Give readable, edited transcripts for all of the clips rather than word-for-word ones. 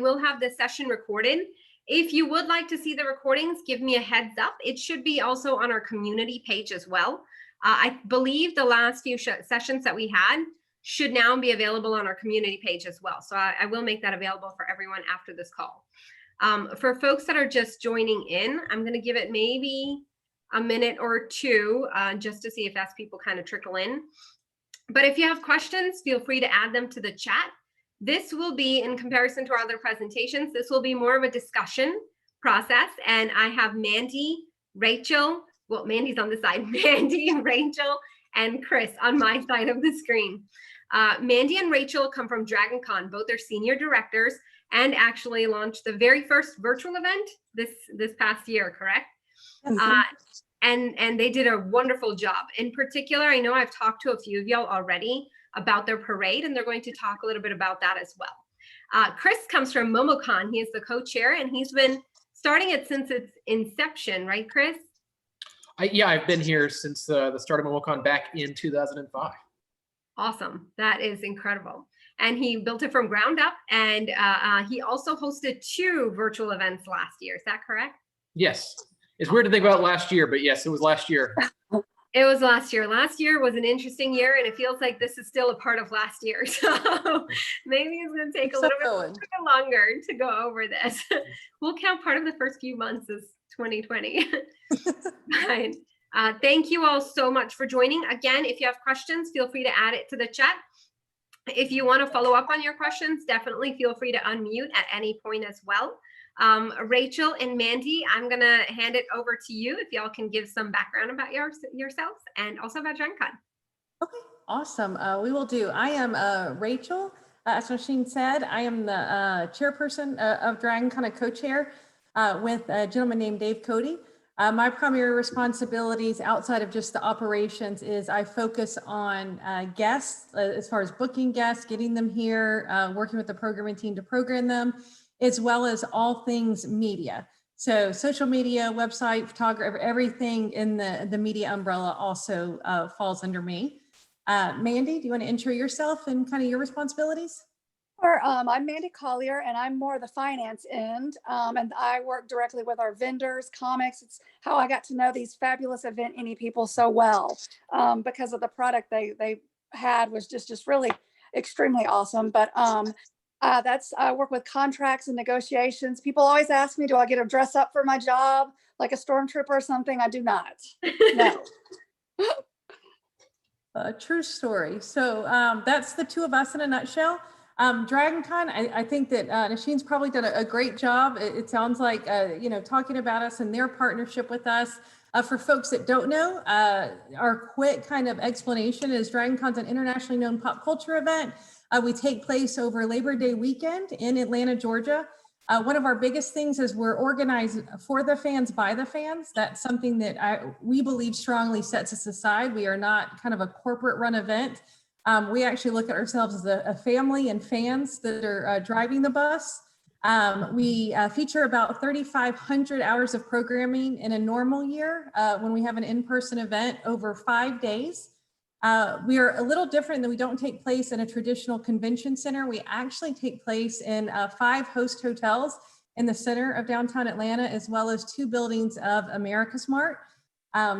will have this session recorded. If you would like to see the recordings, give me a heads up. It should be also on our community page as well. I believe the last few sessions that we had should now be available on our community page as well. So I will make that available for everyone after this call. For folks that are just joining in, I'm going to give it maybe a minute or two just to see if as people kind of trickle in. But if you have questions, feel free to add them to the chat. This will be, in comparison to our other presentations, this will be more of a discussion process. And I have Mandy, Rachel, well, Mandy's on the side, Mandy, Rachel, and Chris on my side of the screen. Mandy and Rachel come from Dragon Con. Both are senior directors and actually launched the very first virtual event this past year, correct? And they did a wonderful job. In particular, I know I've talked to a few of y'all already about their parade, and they're going to talk a little bit about that as well. Chris comes from MomoCon. He is the co-chair, and he's been starting it since its inception, right, Chris? Yeah, I've been here since the start of MomoCon back in 2005. Awesome. That is incredible. And he built it from ground up, and he also hosted 2 virtual events last year. Is that correct? Yes. It's weird to think about last year, but yes, it was last year. It was last year. Last year was an interesting year, and it feels like this is still a part of last year. So maybe it's going to take a little bit longer to go over this. We'll count part of the first few months as 2020. Fine. Thank you all so much for joining. Again, if you have questions, feel free to add it to the chat. If you want to follow up on your questions, definitely feel free to unmute at any point as well. Rachel and Mandy, I'm going to hand it over to you if y'all can give some background about yourselves and also about Dragon Con. Okay, awesome. We will do. I am Rachel. As Nosheen said, I am the chairperson of Dragon Con, a co-chair with a gentleman named Dave Cody. My primary responsibilities outside of just the operations is I focus on guests, as far as booking guests, getting them here, working with the programming team to program them, as well as all things media. So social media, website, photography, everything in the media umbrella also falls under me. Mandy, do you want to intro yourself and kind of your responsibilities? Sure. I'm Mandy Collier, and I'm more the finance end, and I work directly with our vendors, comics. It's how I got to know these fabulous Event Any people so well, because of the product they had was just really extremely awesome. But I work with contracts and negotiations. People always ask me, do I get to dress up for my job like a stormtrooper or something? I do not. No. True story. So that's the two of us in a nutshell. Dragon Con, I think that Nosheen's probably done a great job. It sounds like, talking about us and their partnership with us. For folks that don't know, our quick kind of explanation is Dragon Con's an internationally known pop culture event. We take place over Labor Day weekend in Atlanta, Georgia. One of our biggest things is we're organized for the fans, by the fans. That's something that we believe strongly sets us aside. We are not kind of a corporate run event. We actually look at ourselves as a family and fans that are driving the bus. We feature about 3,500 hours of programming in a normal year when we have an in-person event over 5 days. We are a little different than we don't take place in a traditional convention center. We actually take place in 5 host hotels in the center of downtown Atlanta, as well as 2 buildings of America's Mart.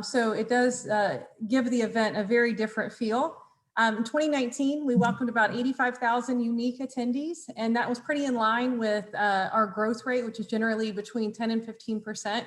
So it does give the event a very different feel. In 2019, we welcomed about 85,000 unique attendees, and that was pretty in line with our growth rate, which is generally between 10 and 15%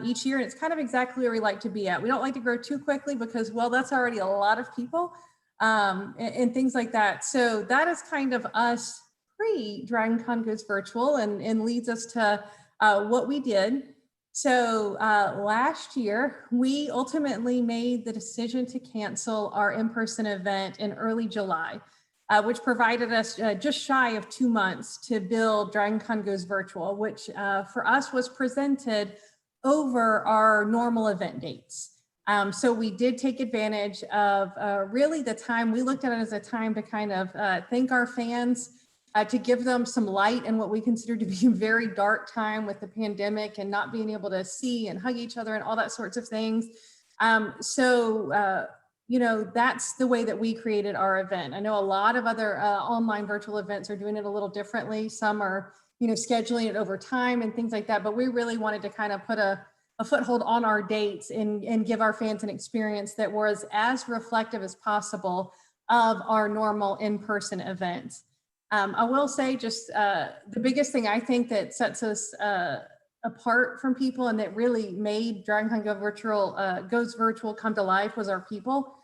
each year. And it's kind of exactly where we like to be at. We don't like to grow too quickly because, well, that's already a lot of people and things like that. So that is kind of us pre-Dragon Con goes virtual and leads us to what we did. So last year, we ultimately made the decision to cancel our in-person event in early July, which provided us just shy of 2 months to build Dragon Con Goes Virtual, which for us was presented over our normal event dates. So we did take advantage of really the time. We looked at it as a time to kind of thank our fans, to give them some light in what we consider to be a very dark time with the pandemic and not being able to see and hug each other and all that sorts of things. That's the way that we created our event. I know a lot of other online virtual events are doing it a little differently. Some are scheduling it over time and things like that. But we really wanted to kind of put a foothold on our dates and give our fans an experience that was as reflective as possible of our normal in-person events. I will say just the biggest thing I think that sets us apart from people and that really made DragonCon Goes Virtual come to life was our people.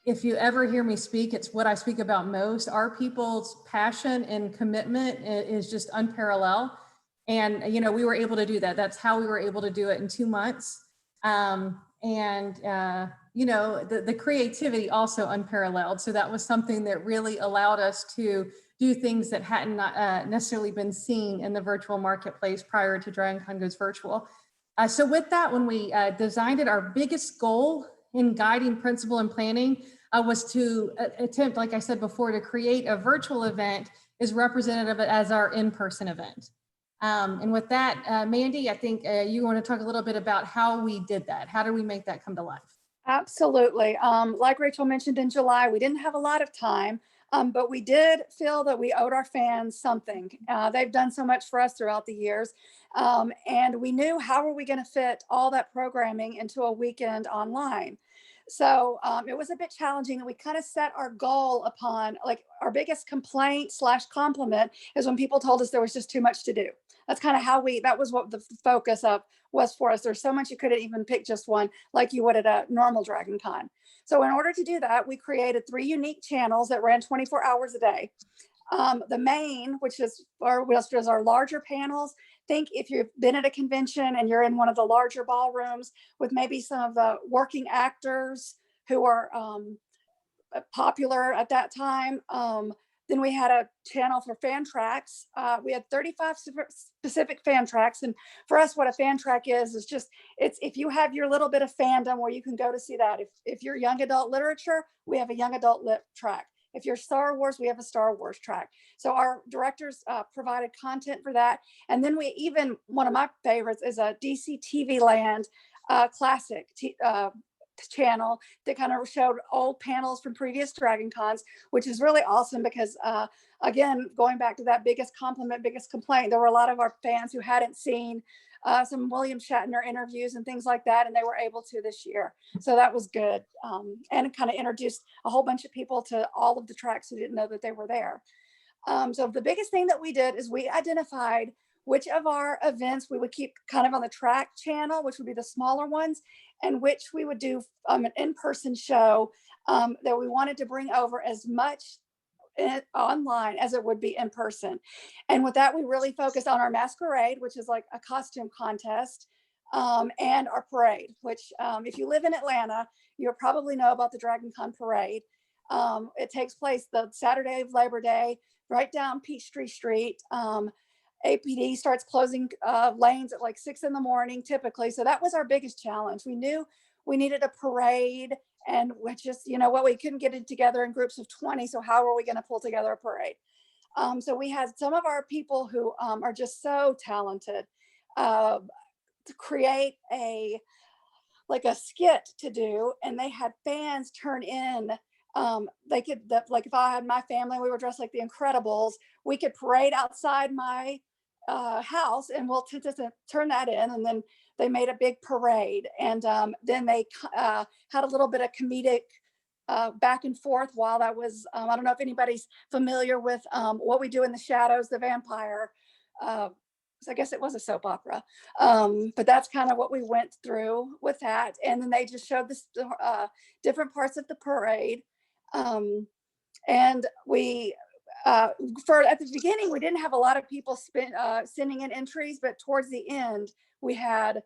If you ever hear me speak, it's what I speak about most. Our people's passion and commitment is just unparalleled. And, we were able to do that. That's how we were able to do it in 2 months. The creativity also unparalleled. So that was something that really allowed us to do things that hadn't necessarily been seen in the virtual marketplace prior to DragonCon Goes Virtual. So with that, when we designed it, our biggest goal in guiding principle and planning was to attempt, like I said before, to create a virtual event as representative as our in-person event. And with that, Mandy, I think you want to talk a little bit about how we did that. How did we make that come to life? Absolutely. Like Rachel mentioned in July, we didn't have a lot of time, but we did feel that we owed our fans something. They've done so much for us throughout the years. And we knew, how are we going to fit all that programming into a weekend online? So it was a bit challenging, and we kind of set our goal upon, like, our biggest complaint / compliment is when people told us there was just too much to do. That's kind of how that was what the focus of was for us. There's so much you couldn't even pick just one like you would at a normal DragonCon. So in order to do that, we created 3 unique channels that ran 24 hours a day. The main, which is our larger panels. Think if you've been at a convention and you're in one of the larger ballrooms with maybe some of the working actors who are popular at that time. Then we had a channel for fan tracks. We had 35 specific fan tracks. And for us, what a fan track is just, it's if you have your little bit of fandom where you can go to see that. If you're young adult literature, we have a young adult lit track. If you're Star Wars, we have a Star Wars track. So our directors provided content for that. And then one of my favorites is a DC TV Land classic channel that kind of showed old panels from previous DragonCons, which is really awesome because again, going back to that biggest complaint, there were a lot of our fans who hadn't seen some William Shatner interviews and things like that, and they were able to this year. So that was good. And it kind of introduced a whole bunch of people to all of the tracks who didn't know that they were there. So the biggest thing that we did is we identified which of our events we would keep kind of on the track channel, which would be the smaller ones, and which we would do an in-person show that we wanted to bring over as much online as it would be in person. And with that, we really focused on our masquerade, which is like a costume contest, and our parade, which if you live in Atlanta, you'll probably know about the DragonCon parade. It takes place the Saturday of Labor Day, right down Peachtree Street. APD starts closing lanes at like 6 a.m. typically. So that was our biggest challenge. We knew we needed a parade, and we just, we couldn't get it together in groups of 20. So how are we going to pull together a parade? So we had some of our people who are just so talented to create a skit to do, and they had fans turn in. If I had my family, we were dressed like the Incredibles, we could parade outside my house, and we'll turn that in, and then they made a big parade, and then they had a little bit of comedic back and forth while that was, I don't know if anybody's familiar with What We Do in the Shadows, the vampire. So I guess it was a soap opera, but that's kind of what we went through with that. And then they just showed this different parts of the parade. And we, at the beginning, we didn't have a lot of people sending in entries, but towards the end, we had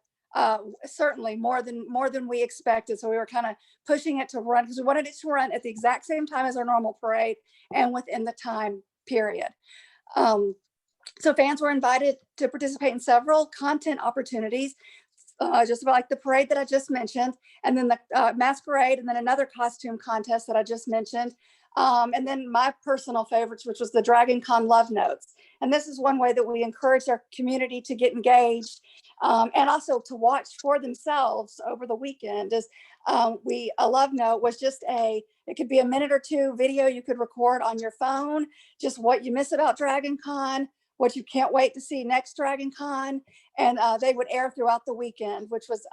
certainly more than we expected. So we were kind of pushing it to run because we wanted it to run at the exact same time as our normal parade and within the time period. So fans were invited to participate in several content opportunities, just about like the parade that I just mentioned, and then the masquerade, and then another costume contest that I just mentioned. And then my personal favorites, which was the DragonCon Love Notes. And this is one way that we encourage our community to get engaged and also to watch for themselves over the weekend. Is A love note was just it could be a minute or two video you could record on your phone, just what you miss about Dragon Con, what you can't wait to see next Dragon Con. And they would air throughout the weekend, which was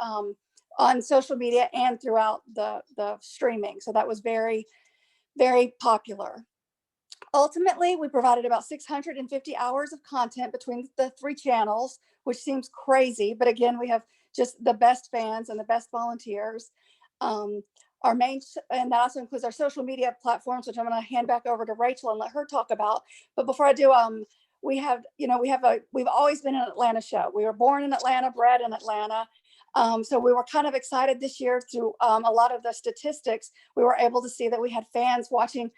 on social media and throughout the streaming. So that was very, very popular. Ultimately, we provided about 650 hours of content between the 3 channels, which seems crazy. But again, we have just the best fans and the best volunteers. Our main, and that also includes our social media platforms, which I'm going to hand back over to Rachel and let her talk about. But before I do, we've always been an Atlanta show. We were born in Atlanta, bred in Atlanta. So we were kind of excited this year through a lot of the statistics. We were able to see that we had fans watching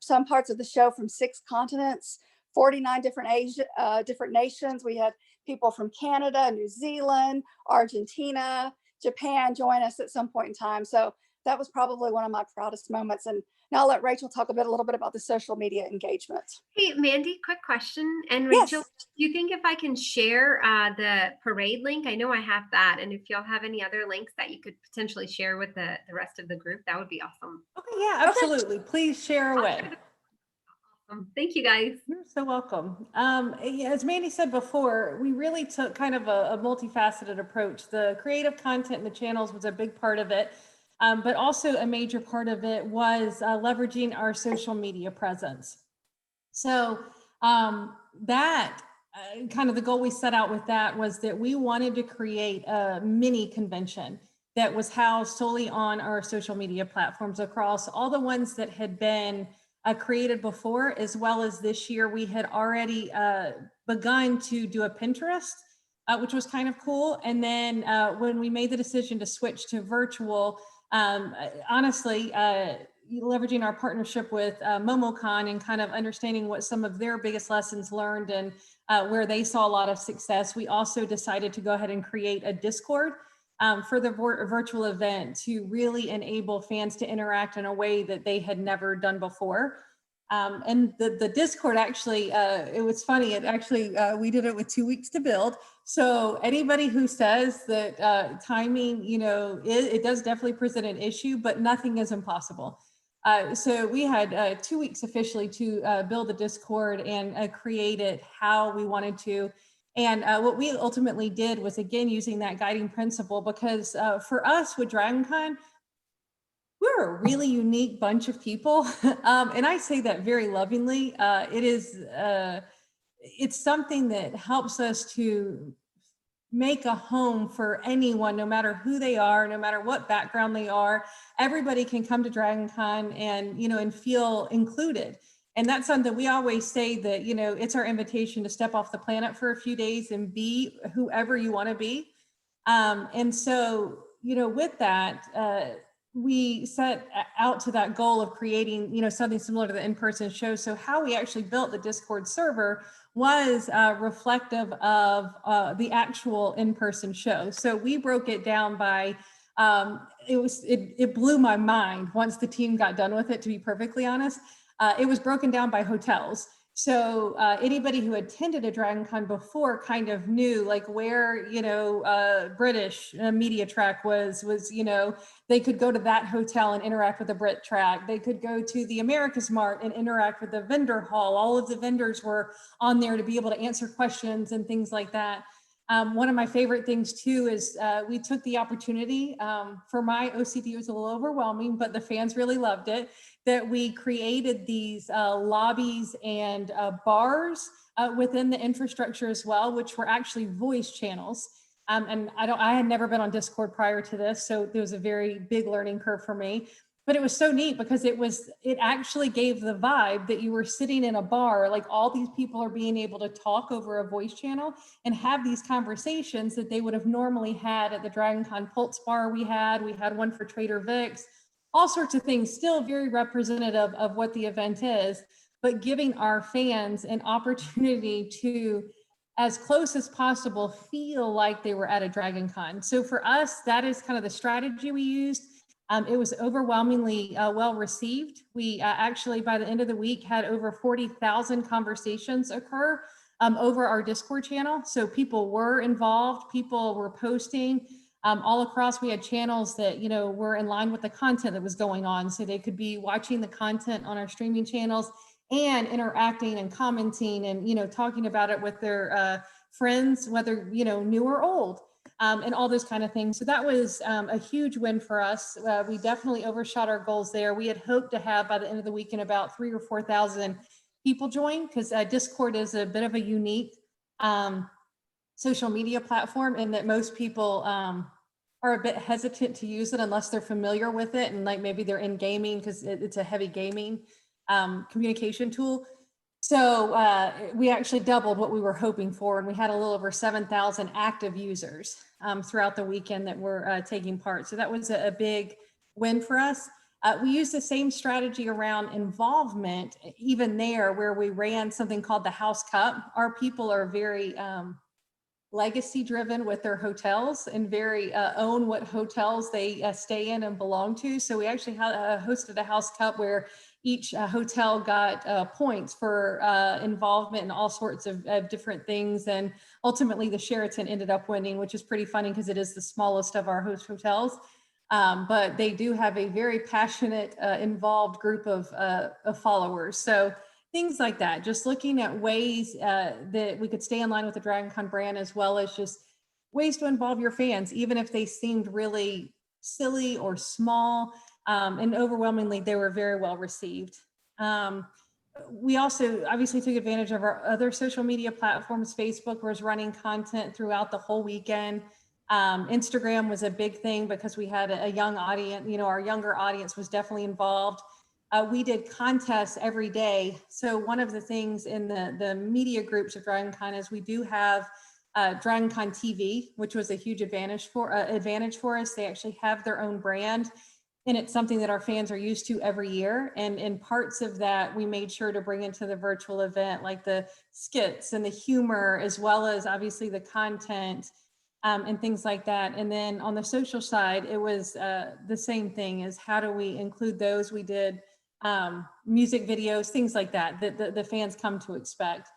some parts of the show from 6 continents, 49 different nations. We had people from Canada, New Zealand, Argentina, Japan join us at some point in time. So that was probably one of my proudest moments. And now I'll let Rachel talk a little bit about the social media engagement. Hey, Mandy, quick question. And Yes. Rachel, do you think if I can share the parade link? I know I have that. And if y'all have any other links that you could potentially share with the rest of the group, that would be awesome. Okay, yeah, absolutely. Please share away. Awesome. Thank you, guys. You're so welcome. Yeah, as Mandy said before, we really took kind of a multifaceted approach. The creative content in the channels was a big part of it, but also a major part of it was leveraging our social media presence. So that kind of the goal we set out with that was that we wanted to create a mini convention that was housed solely on our social media platforms across all the ones that had been created before, as well as this year we had already begun to do a Pinterest, which was kind of cool. And then when we made the decision to switch to virtual, honestly, leveraging our partnership with MomoCon and kind of understanding what some of their biggest lessons learned and where they saw a lot of success, we also decided to go ahead and create a Discord for the virtual event to really enable fans to interact in a way that they had never done before. And the Discord actually, it was funny. It actually, we did it with 2 weeks to build. So anybody who says that timing, it does definitely present an issue, but nothing is impossible. So we had 2 weeks officially to build the Discord and create it how we wanted to. And what we ultimately did was, again, using that guiding principle, because for us with DragonCon, we're a really unique bunch of people. And I say that very lovingly. It's something that helps us to make a home for anyone, no matter who they are, no matter what background they are. Everybody can come to DragonCon and feel included. And that's something we always say that, it's our invitation to step off the planet for a few days and be whoever you want to be. And so, with that, we set out to that goal of creating, something similar to the in-person show. So how we actually built the Discord server was reflective of the actual in-person show. So we broke it down by, it blew my mind once the team got done with it, to be perfectly honest. It was broken down by hotels. So anybody who attended a DragonCon before kind of knew like where, British media track was, they could go to that hotel and interact with the Brit track. They could go to the America's Mart and interact with the vendor hall. All of the vendors were on there to be able to answer questions and things like that. One of my favorite things too is we took the opportunity, for my OCD, it was a little overwhelming, but the fans really loved it, that we created these lobbies and bars within the infrastructure as well, which were actually voice channels. And I had never been on Discord prior to this, so there was a very big learning curve for me. But it was so neat because it actually gave the vibe that you were sitting in a bar, like all these people are being able to talk over a voice channel and have these conversations that they would have normally had at the DragonCon Pulse bar we had one for Trader Vic's, all sorts of things, still very representative of what the event is, but giving our fans an opportunity to, as close as possible, feel like they were at a DragonCon. So for us, that is kind of the strategy we used. It was overwhelmingly well received. We actually, by the end of the week, had over 40,000 conversations occur over our Discord channel. So people were involved, people were posting. All across, we had channels that, you know, were in line with the content that was going on. So they could be watching the content on our streaming channels and interacting and commenting and, you know, talking about it with their friends, whether, you know, new or old, and all those kind of things. So that was a huge win for us. We definitely overshot our goals there. We had hoped to have by the end of the weekend about 3,000 or 4,000 people join, because Discord is a bit of a unique social media platform in that most people are a bit hesitant to use it unless they're familiar with it, and like maybe they're in gaming, because it's a heavy gaming communication tool. So we actually doubled what we were hoping for, and we had a little over 7,000 active users throughout the weekend that were taking part. So that was a big win for us. We used the same strategy around involvement, even there, where we ran something called the House Cup. Our people are very legacy driven with their hotels and very own what hotels they stay in and belong to. So we actually hosted a House Cup where each hotel got points for involvement in all sorts of different things. And ultimately the Sheraton ended up winning, which is pretty funny because it is the smallest of our host hotels. But they do have a very passionate, involved group of followers. So things like that, just looking at ways that we could stay in line with the DragonCon brand, as well as just ways to involve your fans, even if they seemed really silly or small. And overwhelmingly, they were very well received. We also obviously took advantage of our other social media platforms. Facebook was running content throughout the whole weekend. Instagram was a big thing because we had a young audience, you know, our younger audience was definitely involved. We did contests every day. So one of the things in the media groups of DragonCon is we do have DragonCon TV, which was a huge advantage for us. They actually have their own brand, and it's something that our fans are used to every year. And in parts of that, we made sure to bring into the virtual event, like the skits and the humor, as well as obviously the content and things like that. And then on the social side, it was the same thing, is how do we include those? We did music videos, things like that, that the fans come to expect.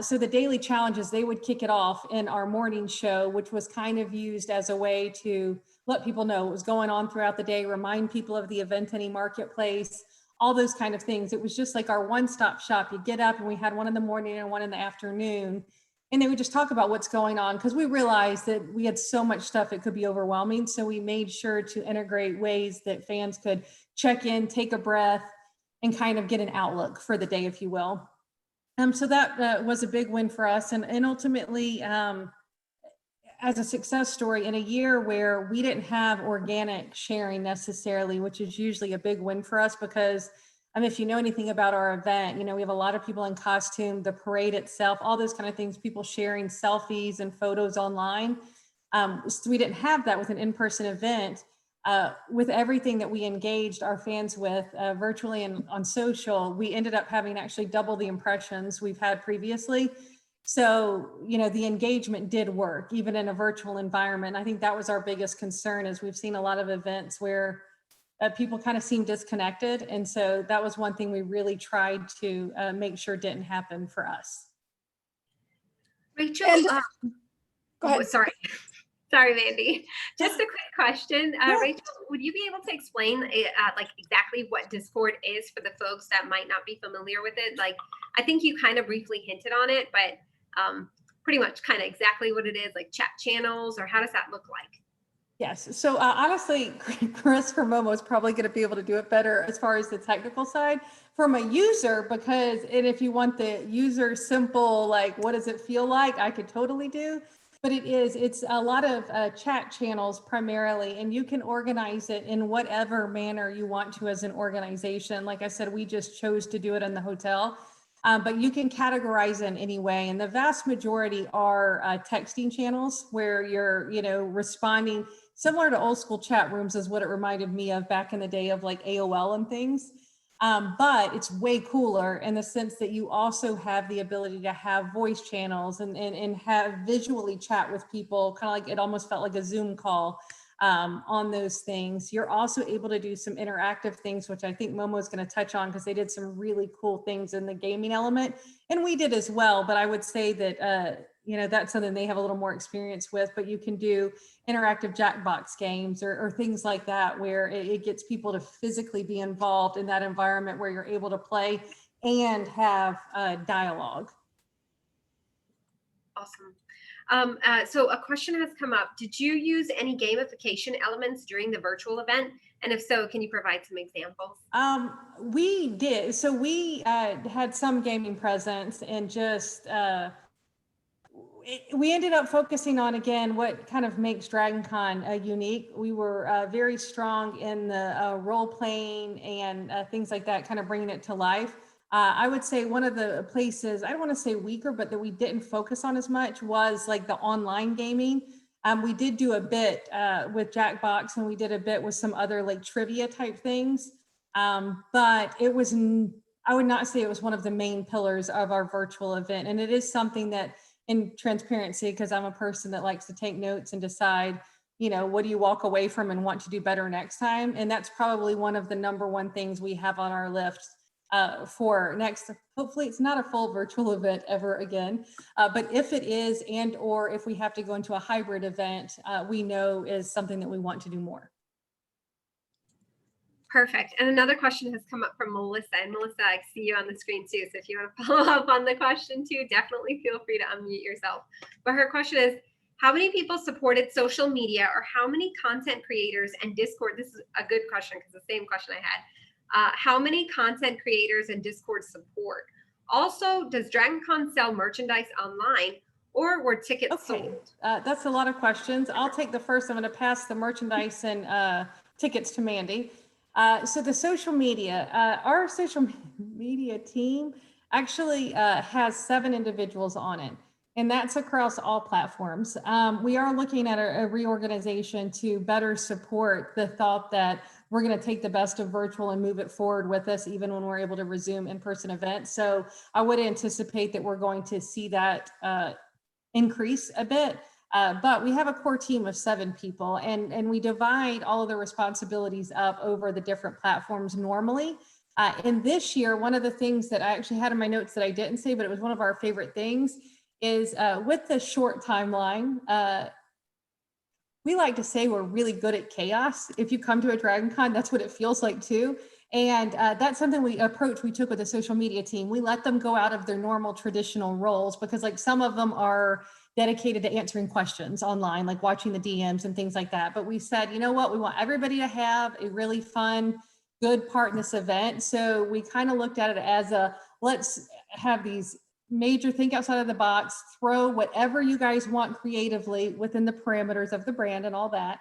So the daily challenges, they would kick it off in our morning show, which was kind of used as a way to let people know what was going on throughout the day, remind people of the event any marketplace, all those kind of things. It was just like our one-stop shop. You get up, and we had one in the morning and one in the afternoon, and they would just talk about what's going on, because we realized that we had so much stuff it could be overwhelming. So we made sure to integrate ways that fans could check in, take a breath, and kind of get an outlook for the day, if you will. So that was a big win for us. And ultimately, as a success story in a year where we didn't have organic sharing necessarily, which is usually a big win for us, because if you know anything about our event, you know, we have a lot of people in costume, the parade itself, all those kind of things, people sharing selfies and photos online. So we didn't have that with an in-person event. With everything that we engaged our fans with virtually and on social, we ended up having actually double the impressions we've had previously. So, you know, the engagement did work even in a virtual environment. I think that was our biggest concern, is we've seen a lot of events where people kind of seem disconnected. And so that was one thing we really tried to make sure didn't happen for us. Rachel, And- Go ahead. Sorry. Sorry, Mandy. Just a quick question. Yeah. Rachel, would you be able to explain like exactly what Discord is for the folks that might not be familiar with it? Like, I think you kind of briefly hinted on it, but pretty much kind of exactly what it is, like chat channels, or how does that look like? Yes. So honestly, Chris from Momo is probably going to be able to do it better as far as the technical side from a user, because if you want the user simple, like what does it feel like, I could totally do. But it's a lot of chat channels primarily, and you can organize it in whatever manner you want to as an organization. Like I said, we just chose to do it in the hotel, but you can categorize it in any way. And the vast majority are texting channels where you're, you know, responding. Similar to old school chat rooms is what it reminded me of back in the day of like AOL and things. But it's way cooler in the sense that you also have the ability to have voice channels and have visually chat with people, kind of like it almost felt like a Zoom call on those things. You're also able to do some interactive things, which I think Momo is going to touch on, because they did some really cool things in the gaming element, and we did as well. But I would say that that's something they have a little more experience with, but you can do interactive Jackbox games or things like that, where it gets people to physically be involved in that environment where you're able to play and have dialogue. Awesome. So a question has come up. Did you use any gamification elements during the virtual event? And if so, can you provide some examples? We did. So we had some gaming presence, and just we ended up focusing on, again, what kind of makes DragonCon unique. We were very strong in the role playing and things like that, kind of bringing it to life. I would say one of the places, I don't want to say weaker, but that we didn't focus on as much was like the online gaming. We did do a bit with Jackbox, and we did a bit with some other like trivia type things. But it was, I would not say it was one of the main pillars of our virtual event. And it is something that, in transparency, because I'm a person that likes to take notes and decide, what do you walk away from and want to do better next time? And that's probably one of the number one things we have on our list for next. Hopefully it's not a full virtual event ever again, but if it is, and or if we have to go into a hybrid event, we know is something that we want to do more. Perfect. And another question has come up from Melissa. And Melissa, I see you on the screen too. So if you want to follow up on the question too, definitely feel free to unmute yourself. But her question is, how many people supported social media, or how many content creators and Discord? This is a good question, because the same question I had. How many content creators and Discord support? Also, does DragonCon sell merchandise online, or were tickets sold? That's a lot of questions. I'll take the first. I'm going to pass the merchandise and tickets to Mandy. So the social media, our social media team actually has 7 individuals on it, and that's across all platforms. We are looking at a reorganization to better support the thought that we're going to take the best of virtual and move it forward with us, even when we're able to resume in-person events. So I would anticipate that we're going to see that increase a bit. But we have a core team of 7 people, and we divide all of the responsibilities up over the different platforms normally. And this year, one of the things that I actually had in my notes that I didn't say, but it was one of our favorite things, is with the short timeline, we like to say we're really good at chaos. If you come to a DragonCon, that's what it feels like too. And that's something we took with the social media team. We let them go out of their normal traditional roles, because like some of them are dedicated to answering questions online, like watching the DMs and things like that. But we said, you know what, we want everybody to have a really fun, good part in this event. So we kind of looked at it as let's have these major think outside of the box, throw whatever you guys want creatively within the parameters of the brand and all that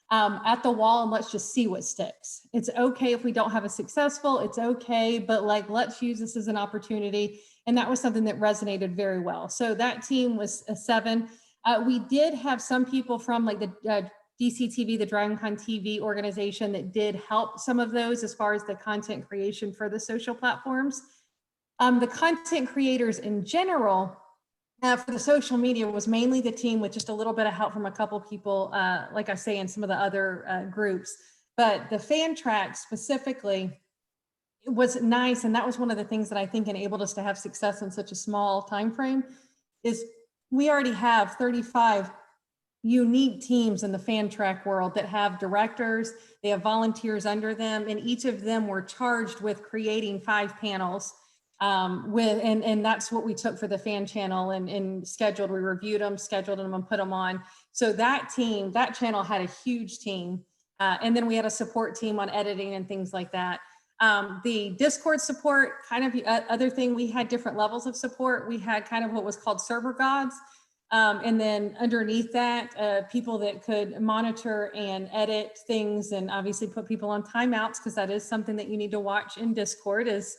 at the wall, and let's just see what sticks. It's okay if we don't have a successful, it's okay, but like, let's use this as an opportunity. And that was something that resonated very well. So that team was a 7. We did have some people from like the DCTV, the DragonCon TV organization, that did help some of those as far as the content creation for the social platforms. The content creators in general for the social media was mainly the team, with just a little bit of help from a couple people, like I say, in some of the other groups. But the fan track specifically was nice, and that was one of the things that I think enabled us to have success in such a small time frame. Is we already have 35 unique teams in the fan track world that have directors, they have volunteers under them, and each of them were charged with creating 5 panels. And that's what we took for the fan channel and scheduled. We reviewed them, scheduled them, and put them on. So that channel had a huge team. And then we had a support team on editing and things like that. The Discord support, kind of the other thing, we had different levels of support. We had kind of what was called server gods. And then underneath that, people that could monitor and edit things, and obviously put people on timeouts, because that is something that you need to watch in Discord. Is,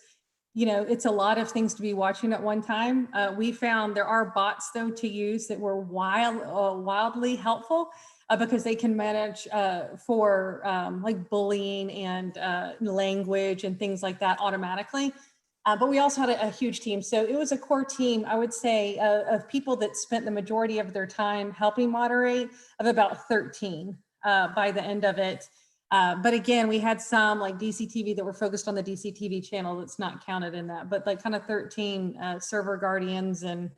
it's a lot of things to be watching at one time. We found there are bots though to use that were wildly helpful, because they can manage for like bullying and language and things like that automatically. But we also had a huge team. So it was a core team, I would say, of people that spent the majority of their time helping moderate, of about 13 by the end of it. But again, we had some like DCTV that were focused on the DCTV channel that's not counted in that, but like kind of 13 server guardians and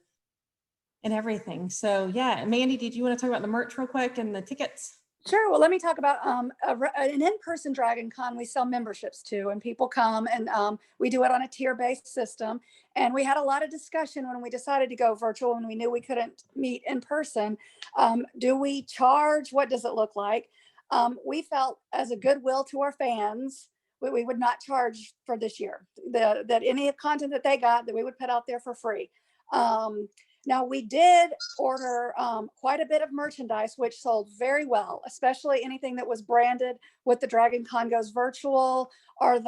and everything. So yeah, Mandy, did you want to talk about the merch real quick and the tickets? Sure. Well, let me talk about an in-person Dragon Con. We sell memberships to, and people come, and we do it on a tier-based system. And we had a lot of discussion when we decided to go virtual, and we knew we couldn't meet in person. Do we charge? What does it look like? We felt, as a goodwill to our fans, we would not charge for this year. That any content that they got, that we would put out there for free. Now, we did order quite a bit of merchandise, which sold very well, especially anything that was branded with the Dragon Con Goes Virtual, or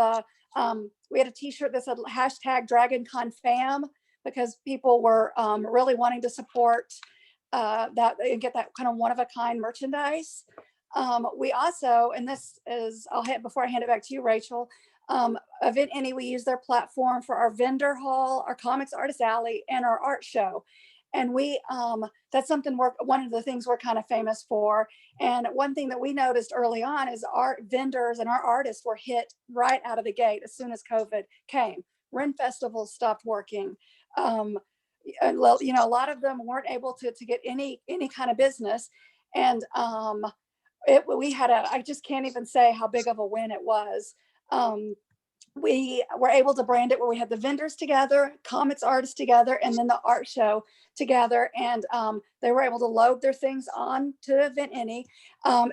we had a t-shirt that said hashtag Dragon Con Fam, because people were really wanting to support that and get that kind of one-of-a-kind merchandise. We also, and this is, before I hand it back to you, Rachel, Event Any, we use their platform for our vendor hall, our comics artist alley, and our art show. And that's something one of the things we're kind of famous for. And one thing that we noticed early on is our vendors and our artists were hit right out of the gate as soon as COVID came. Ren festivals stopped working. A lot of them weren't able to get any kind of business. And I just can't even say how big of a win it was. We were able to brand it where we had the vendors together, comics artists together, and then the art show together. And they were able to load their things on to Event Any.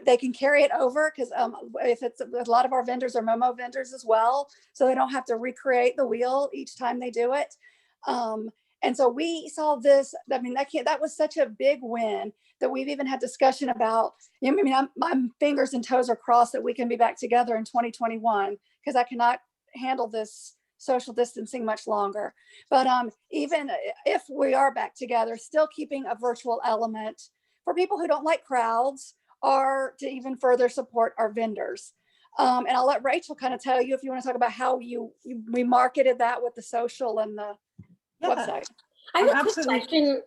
They can carry it over, because a lot of our vendors are Momo vendors as well, so they don't have to recreate the wheel each time they do it. And so we saw this. I mean, that was such a big win that we've even had discussion about. My fingers and toes are crossed that we can be back together in 2021, because I cannot handle this social distancing much longer. But even if we are back together, still keeping a virtual element for people who don't like crowds, or to even further support our vendors. And I'll let Rachel kind of tell you, if you want to talk about how we marketed that with the social and the website. I have a quick question.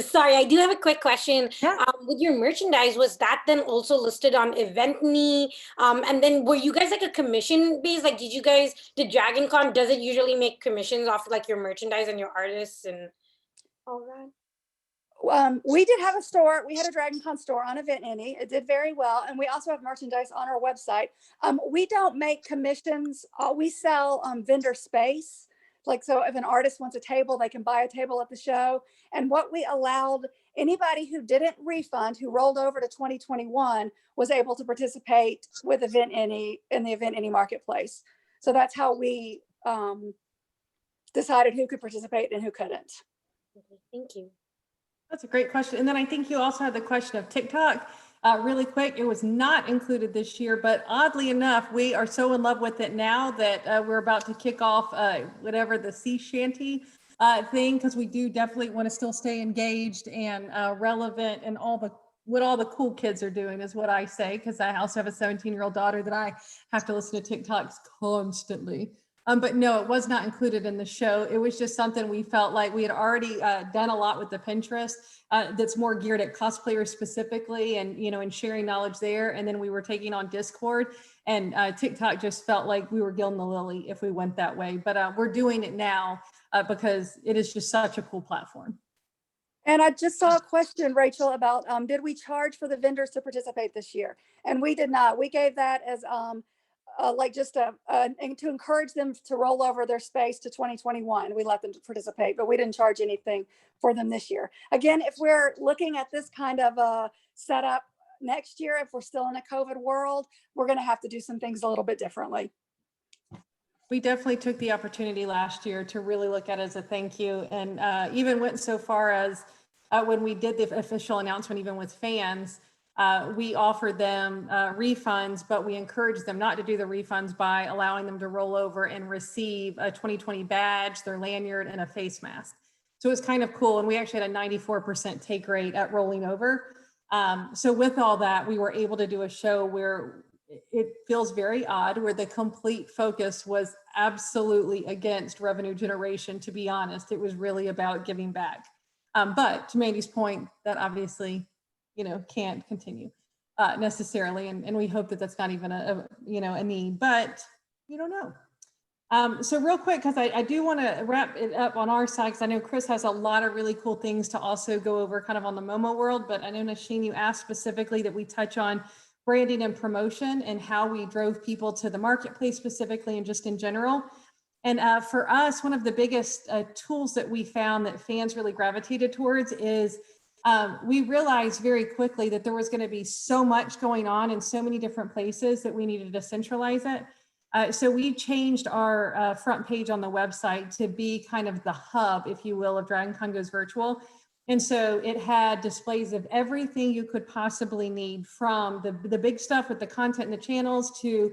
Sorry, I do have a quick question. Yeah. With your merchandise, was that then also listed on EventMe? And then were you guys like a commission based? Like, did Dragon Con, does it usually make commissions off like your merchandise and your artists and all that? We did have a store. We had a Dragon Con store on Event Any. It did very well. And we also have merchandise on our website. We don't make commissions. We sell vendor space. Like, so if an artist wants a table, they can buy a table at the show. And what we allowed, anybody who didn't refund, who rolled over to 2021, was able to participate with Event Any in the Event Any marketplace. So that's how we decided who could participate and who couldn't. Okay, thank you. That's a great question. And then I think you also had the question of TikTok. Really quick, it was not included this year, but oddly enough, we are so in love with it now that we're about to kick off whatever the sea shanty thing, because we do definitely want to still stay engaged and relevant, and what all the cool kids are doing is what I say, because I also have a 17-year-old daughter that I have to listen to TikToks constantly. But no, it was not included in the show. It was just something we felt like we had already done a lot with the Pinterest that's more geared at cosplayers specifically, and and sharing knowledge there. And then we were taking on Discord, and TikTok just felt like we were gilding the lily if we went that way. But we're doing it now because it is just such a cool platform. And I just saw a question, Rachel, about did we charge for the vendors to participate this year? And we did not. We gave that as to encourage them to roll over their space to 2021. We let them participate, but we didn't charge anything for them this year. Again, if we're looking at this kind of a setup next year, if we're still in a COVID world, we're going to have to do some things a little bit differently. We definitely took the opportunity last year to really look at it as a thank you, and even went so far as when we did the official announcement, even with fans, we offered them refunds, but we encouraged them not to do the refunds by allowing them to roll over and receive a 2020 badge, their lanyard, and a face mask. So it's kind of cool. And we actually had a 94% take rate at rolling over. So with all that, we were able to do a show where it feels very odd, where the complete focus was absolutely against revenue generation. To be honest, it was really about giving back. But to Mandy's point, that obviously can't continue necessarily. And we hope that that's not even a need, but you don't know. So real quick, because I do want to wrap it up on our side, because I know Chris has a lot of really cool things to also go over kind of on the Momo world, but I know Nasheen, you asked specifically that we touch on branding and promotion and how we drove people to the marketplace specifically and just in general. And for us, one of the biggest tools that we found that fans really gravitated towards is we realized very quickly that there was going to be so much going on in so many different places that we needed to centralize it. So we changed our front page on the website to be kind of the hub, if you will, of DragonCon Goes Virtual. And so it had displays of everything you could possibly need, from the big stuff with the content and the channels to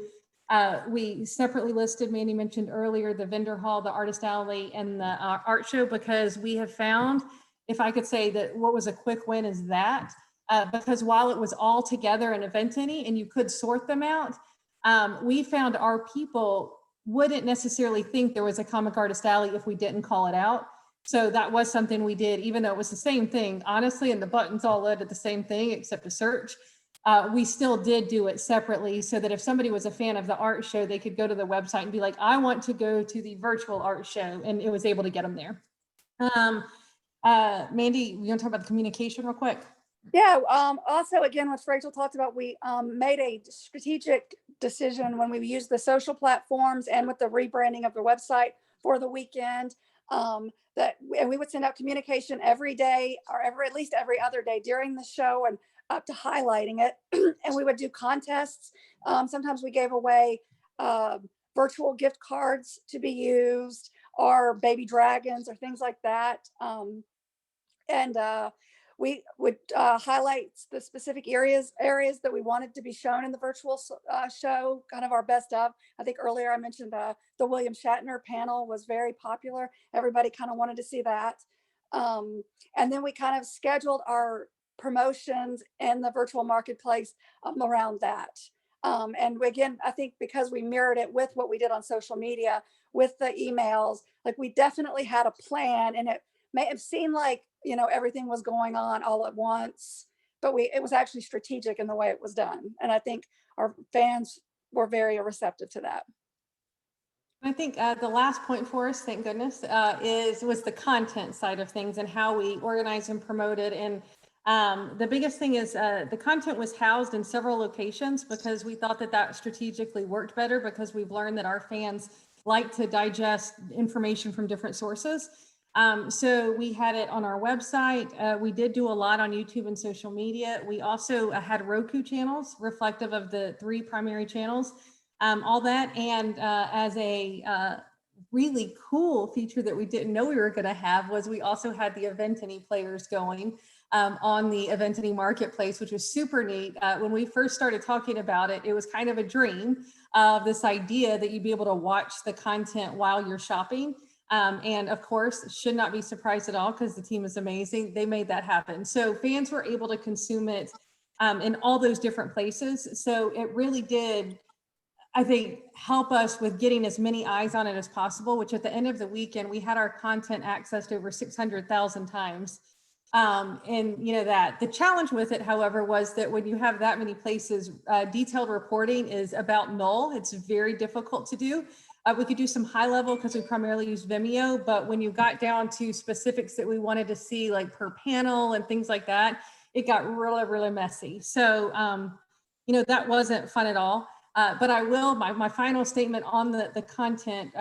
we separately listed, Mandy mentioned earlier, the vendor hall, the artist alley, and the art show, because we have found, if I could say that what was a quick win is that, because while it was all together in Eventini and you could sort them out, we found our people wouldn't necessarily think there was a comic artist alley if we didn't call it out. So that was something we did, even though it was the same thing, honestly, and the buttons all led to the same thing except a search. We still did do it separately so that if somebody was a fan of the art show, they could go to the website and be like, I want to go to the virtual art show, and it was able to get them there. Mandy, you want to talk about the communication real quick? Yeah, also, again, what Rachel talked about, we made a strategic decision when we used the social platforms and with the rebranding of the website for the weekend, that we would send out communication every day or at least every other day during the show and up to highlighting it. And we would do contests. Sometimes we gave away virtual gift cards to be used, or baby dragons or things like that. We would highlight the specific areas that we wanted to be shown in the virtual show, kind of our best of. I think earlier I mentioned the William Shatner panel was very popular. Everybody kind of wanted to see that. And then we kind of scheduled our promotions in the virtual marketplace around that. And again, I think because we mirrored it with what we did on social media, with the emails, like we definitely had a plan, and it may have seemed like, you know, everything was going on all at once, but it was actually strategic in the way it was done. And I think our fans were very receptive to that. I think the last point for us, thank goodness, was the content side of things and how we organize and promote it. And the biggest thing is the content was housed in several locations because we thought that strategically worked better, because we've learned that our fans like to digest information from different sources. So we had it on our website. We did do a lot on YouTube and social media. We also had Roku channels reflective of the 3 primary channels, all that. And as a really cool feature that we didn't know we were going to have was we also had the Eventini players going on the Eventini marketplace, which was super neat. When we first started talking about it, it was kind of a dream of this idea that you'd be able to watch the content while you're shopping. And of course, should not be surprised at all because the team is amazing. They made that happen. So fans were able to consume it in all those different places. So it really did, I think, help us with getting as many eyes on it as possible, which at the end of the weekend, we had our content accessed over 600,000 times. And you know that the challenge with it, however, was that when you have that many places, detailed reporting is about null. It's very difficult to do. We could do some high level because we primarily use Vimeo, but when you got down to specifics that we wanted to see, like per panel and things like that, it got really, really messy. So, you know, that wasn't fun at all. But I will, my final statement on the content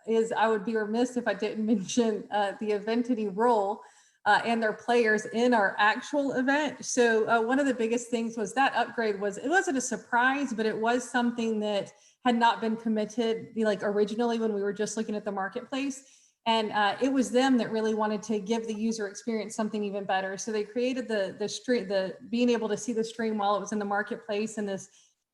is I would be remiss if I didn't mention the Eventini role and their players in our actual event. So one of the biggest things was that upgrade it wasn't a surprise, but it was something that had not been committed like originally when we were just looking at the marketplace. And it was them that really wanted to give the user experience something even better. So they created the stream, being able to see the stream while it was in the marketplace, and this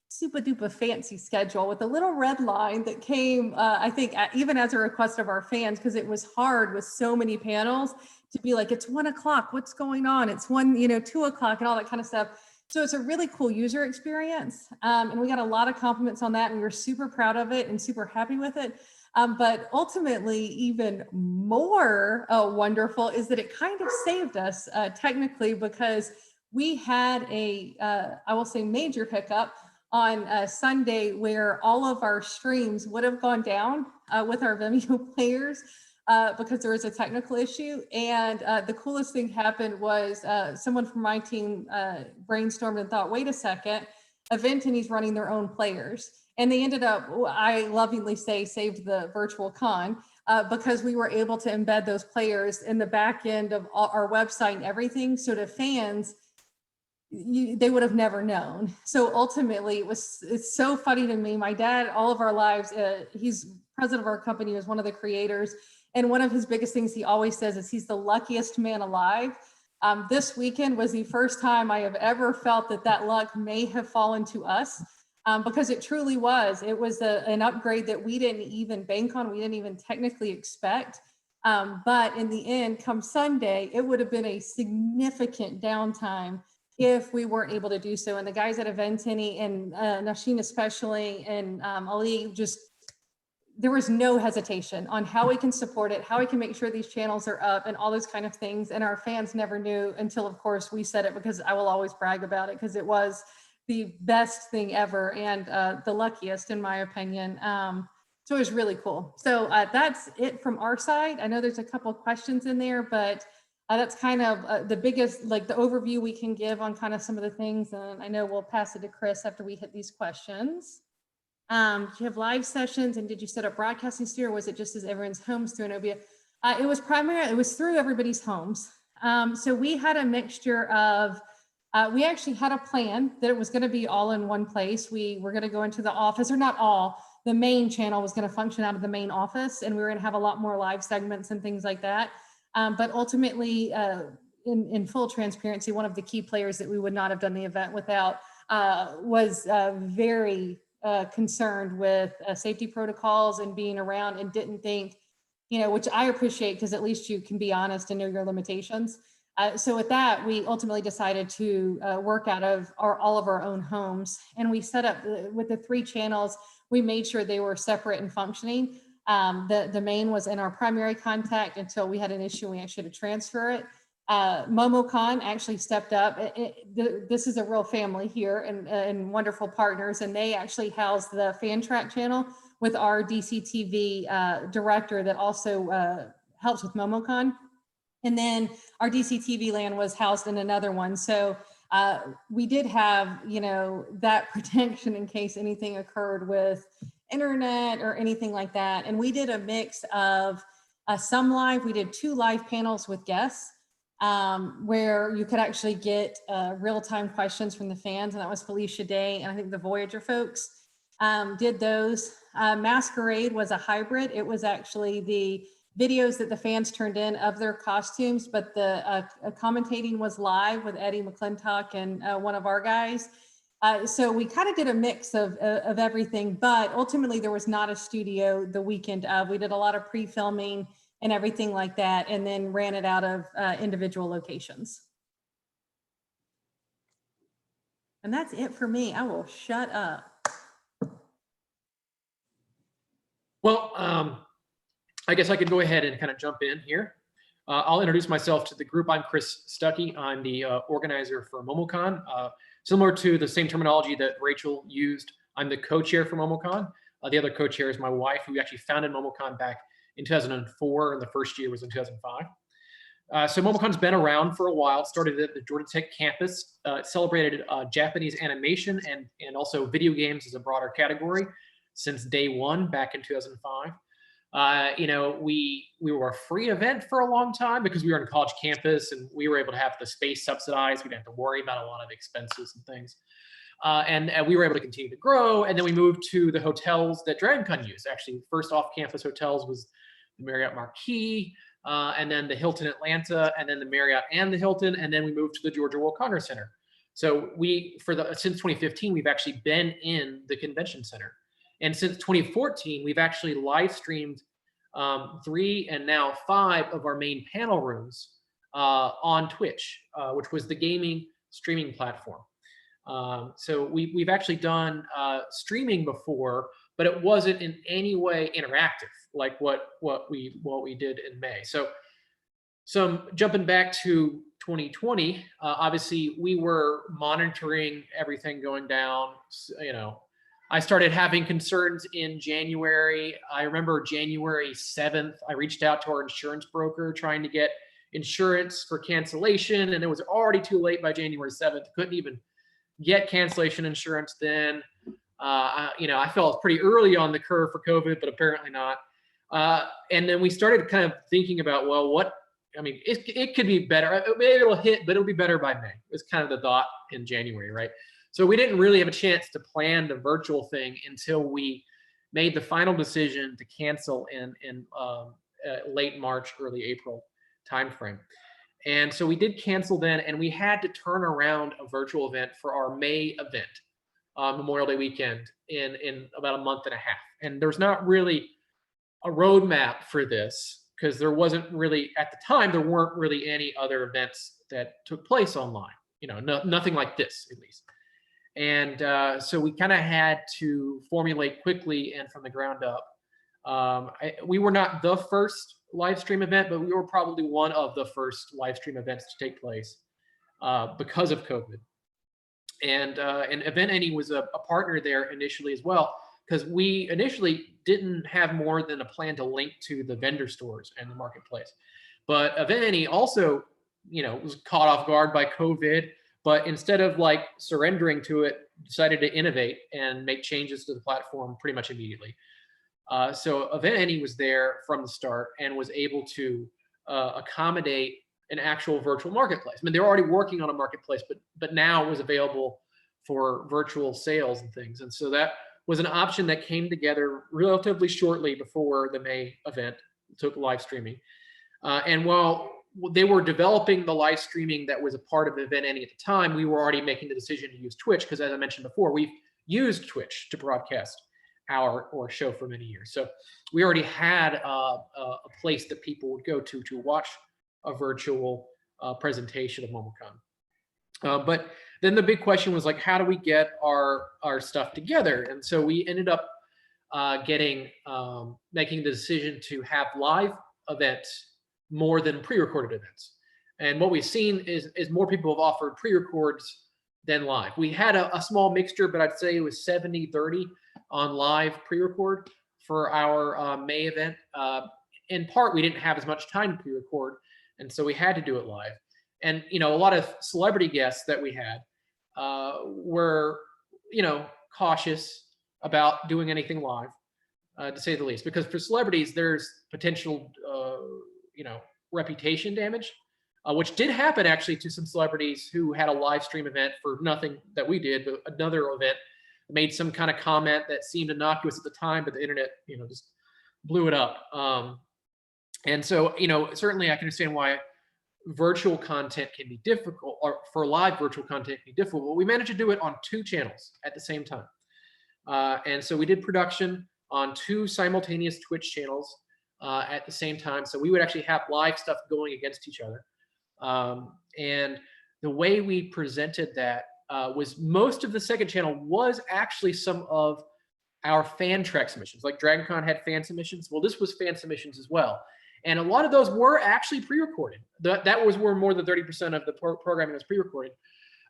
super duper fancy schedule with a little red line that came, I think, even as a request of our fans, because it was hard with so many panels to be like, it's 1 o'clock, what's going on? It's 2 o'clock and all that kind of stuff. So it's a really cool user experience. And we got a lot of compliments on that, and we were super proud of it and super happy with it. But ultimately, even more wonderful is that it kind of saved us technically, because we had I will say, major hiccup on Sunday where all of our streams would have gone down with our Vimeo players because there was a technical issue. And the coolest thing happened was someone from my team brainstormed and thought, wait a second, Eventini's running their own players. And they ended up, I lovingly say, saved the virtual con because we were able to embed those players in the back end of our website and everything. So to fans, they would have never known. So ultimately, it's so funny to me. My dad, all of our lives, he's president of our company, was one of the creators. And one of his biggest things he always says is he's the luckiest man alive. This weekend was the first time I have ever felt that luck may have fallen to us because it truly was. It was an upgrade that we didn't even bank on. We didn't even technically expect. But in the end, come Sunday, it would have been a significant downtime if we weren't able to do so. And the guys at Eventini and Nasheen especially, and Ali, just, there was no hesitation on how we can support it, how we can make sure these channels are up and all those kind of things. And our fans never knew until, of course, we said it, because I will always brag about it because it was the best thing ever and the luckiest, in my opinion. So it was really cool. So that's it from our side. I know there's a couple of questions in there, but that's kind of the biggest, like the overview we can give on kind of some of the things. And I know we'll pass it to Chris after we hit these questions. Do you have live sessions, and did you set up broadcasting studio, or was it just as everyone's homes through an OBS? It was through everybody's homes. So we had a mixture of, we actually had a plan that it was going to be all in one place. We were going to go into the office, or not all, the main channel was going to function out of the main office, and we were going to have a lot more live segments and things like that. But ultimately, in full transparency, one of the key players that we would not have done the event without was very concerned with safety protocols and being around, and didn't think, which I appreciate, because at least you can be honest and know your limitations. So with that, we ultimately decided to work out of all of our own homes, and we set up with the 3 channels. We made sure they were separate and functioning. The main was in our primary contact until we had an issue and we actually had to transfer it. MomoCon actually stepped up. This is a real family here, and wonderful partners, and they actually house the fan track channel with our DCTV director that also helps with MomoCon. And then our DCTV land was housed in another one. So we did have, that protection in case anything occurred with internet or anything like that. And we did a mix of some live. We did 2 live panels with guests where you could actually get real-time questions from the fans. And that was Felicia Day, and I think the Voyager folks did those. Masquerade was a hybrid. It was actually the videos that the fans turned in of their costumes, but the commentating was live with Eddie McClintock and one of our guys. So we kind of did a mix of everything, but ultimately there was not a studio the weekend of. We did a lot of pre-filming and everything like that, and then ran it out of individual locations. And that's it for me. I will shut up. Well, I guess I could go ahead and kind of jump in here. I'll introduce myself to the group. I'm Chris Stuckey. I'm the organizer for MomoCon. Similar to the same terminology that Rachel used, I'm the co-chair for MomoCon. The other co-chair is my wife, who actually founded MomoCon back in 2004, and the first year was in 2005. So MomoCon's been around for a while. Started at the Georgia Tech campus. It celebrated Japanese animation and also video games as a broader category since day one back in 2005. We were a free event for a long time because we were on a college campus and we were able to have the space subsidized. We didn't have to worry about a lot of expenses and things. And we were able to continue to grow. And then we moved to the hotels that DragonCon used. Actually, first off-campus hotels was the Marriott Marquis, and then the Hilton Atlanta, and then the Marriott and the Hilton, and then we moved to the Georgia World Congress Center. So since 2015, we've actually been in the convention center. And since 2014, we've actually live streamed 3 and now 5 of our main panel rooms on Twitch, which was the gaming streaming platform. So we've actually done streaming before, but it wasn't in any way interactive like what we did in May. So jumping back to 2020, obviously we were monitoring everything going down. You know, I started having concerns in January. I remember January 7th, I reached out to our insurance broker trying to get insurance for cancellation, and it was already too late by January 7th. Couldn't even get cancellation insurance then. You know, I felt pretty early on the curve for COVID, but apparently not. And then we started kind of thinking about, well, I mean, it could be better. Maybe it'll hit, but it'll be better by May. It's kind of the thought in January, right? So we didn't really have a chance to plan the virtual thing until we made the final decision to cancel in late March, early April timeframe. And so we did cancel then, and we had to turn around a virtual event for our May event, Memorial Day weekend, in about a month and a half. And there's not really a roadmap for this because there wasn't really, at the time, there weren't really any other events that took place online. You know, nothing like this, at least. And so we kind of had to formulate quickly and from the ground up. We were not the first live stream event, but we were probably one of the first live stream events to take place because of COVID. And Event Any was a partner there initially as well, because we initially didn't have more than a plan to link to the vendor stores and the marketplace. But Event Any also, you know, was caught off guard by COVID, but instead of like surrendering to it, decided to innovate and make changes to the platform pretty much immediately. So Event Any was there from the start and was able to accommodate an actual virtual marketplace. I mean, they were already working on a marketplace, but now it was available for virtual sales and things. And so that was an option that came together relatively shortly before the May event took live streaming. And while they were developing the live streaming that was a part of Event Any at the time, we were already making the decision to use Twitch because, as I mentioned before, we've used Twitch to broadcast our show for many years. So we already had a place that people would go to watch a virtual presentation of MomoCon. But then the big question was like, how do we get our stuff together? And so we ended up making the decision to have live events more than pre-recorded events. And what we've seen is more people have offered pre-records than live. We had a small mixture, but I'd say it was 70-30 on live pre-record for our May event. In part, we didn't have as much time to pre-record, and so we had to do it live. And, you know, a lot of celebrity guests that we had were, you know, cautious about doing anything live, to say the least, because for celebrities, there's potential, you know, reputation damage, which did happen actually to some celebrities who had a live stream event for nothing that we did, but another event made some kind of comment that seemed innocuous at the time, but the internet, you know, just blew it up. And so, you know, certainly I can understand why virtual content can be difficult, or for live virtual content can be difficult. But we managed to do it on 2 channels at the same time. And so we did production on 2 simultaneous Twitch channels at the same time. So we would actually have live stuff going against each other. And the way we presented that was most of the second channel was actually some of our fan track submissions. Like DragonCon had fan submissions. Well, this was fan submissions as well. And a lot of those were actually pre-recorded. That was where more than 30% of the programming was pre-recorded.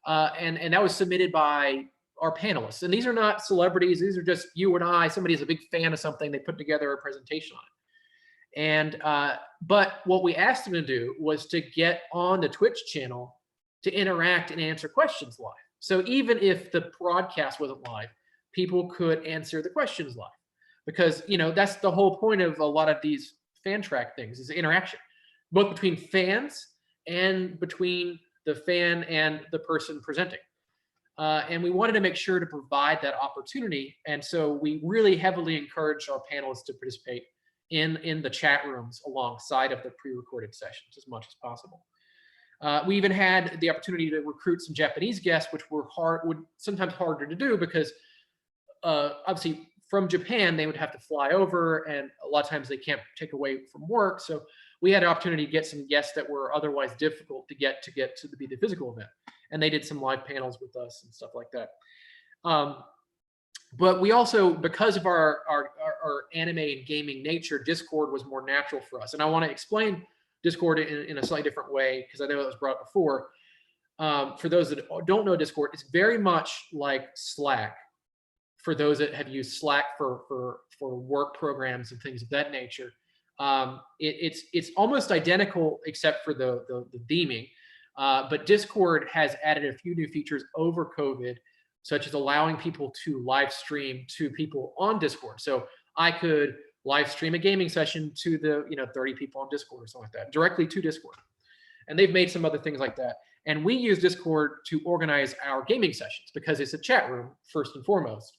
And that was submitted by our panelists. And these are not celebrities. These are just you and I. Somebody is a big fan of something. They put together a presentation on it. And but what we asked them to do was to get on the Twitch channel to interact and answer questions live. So even if the broadcast wasn't live, people could answer the questions live, because, you know, that's the whole point of a lot of these fan track things, is interaction, both between fans and between the fan and the person presenting. And we wanted to make sure to provide that opportunity. And so we really heavily encouraged our panelists to participate in the chat rooms alongside of the pre-recorded sessions as much as possible. We even had the opportunity to recruit some Japanese guests, which would sometimes harder to do because obviously from Japan, they would have to fly over, and a lot of times they can't take away from work. So we had an opportunity to get some guests that were otherwise difficult to get to be the physical event. And they did some live panels with us and stuff like that. But we also, because of our anime and gaming nature, Discord was more natural for us. And I want to explain Discord in a slightly different way, because I know it was brought up before. For those that don't know Discord, it's very much like Slack. For those that have used Slack for work programs and things of that nature, it's almost identical except for the theming. But Discord has added a few new features over COVID, such as allowing people to live stream to people on Discord. So I could live stream a gaming session to the 30 people on Discord or something like that, directly to Discord. And they've made some other things like that. And we use Discord to organize our gaming sessions because it's a chat room first and foremost.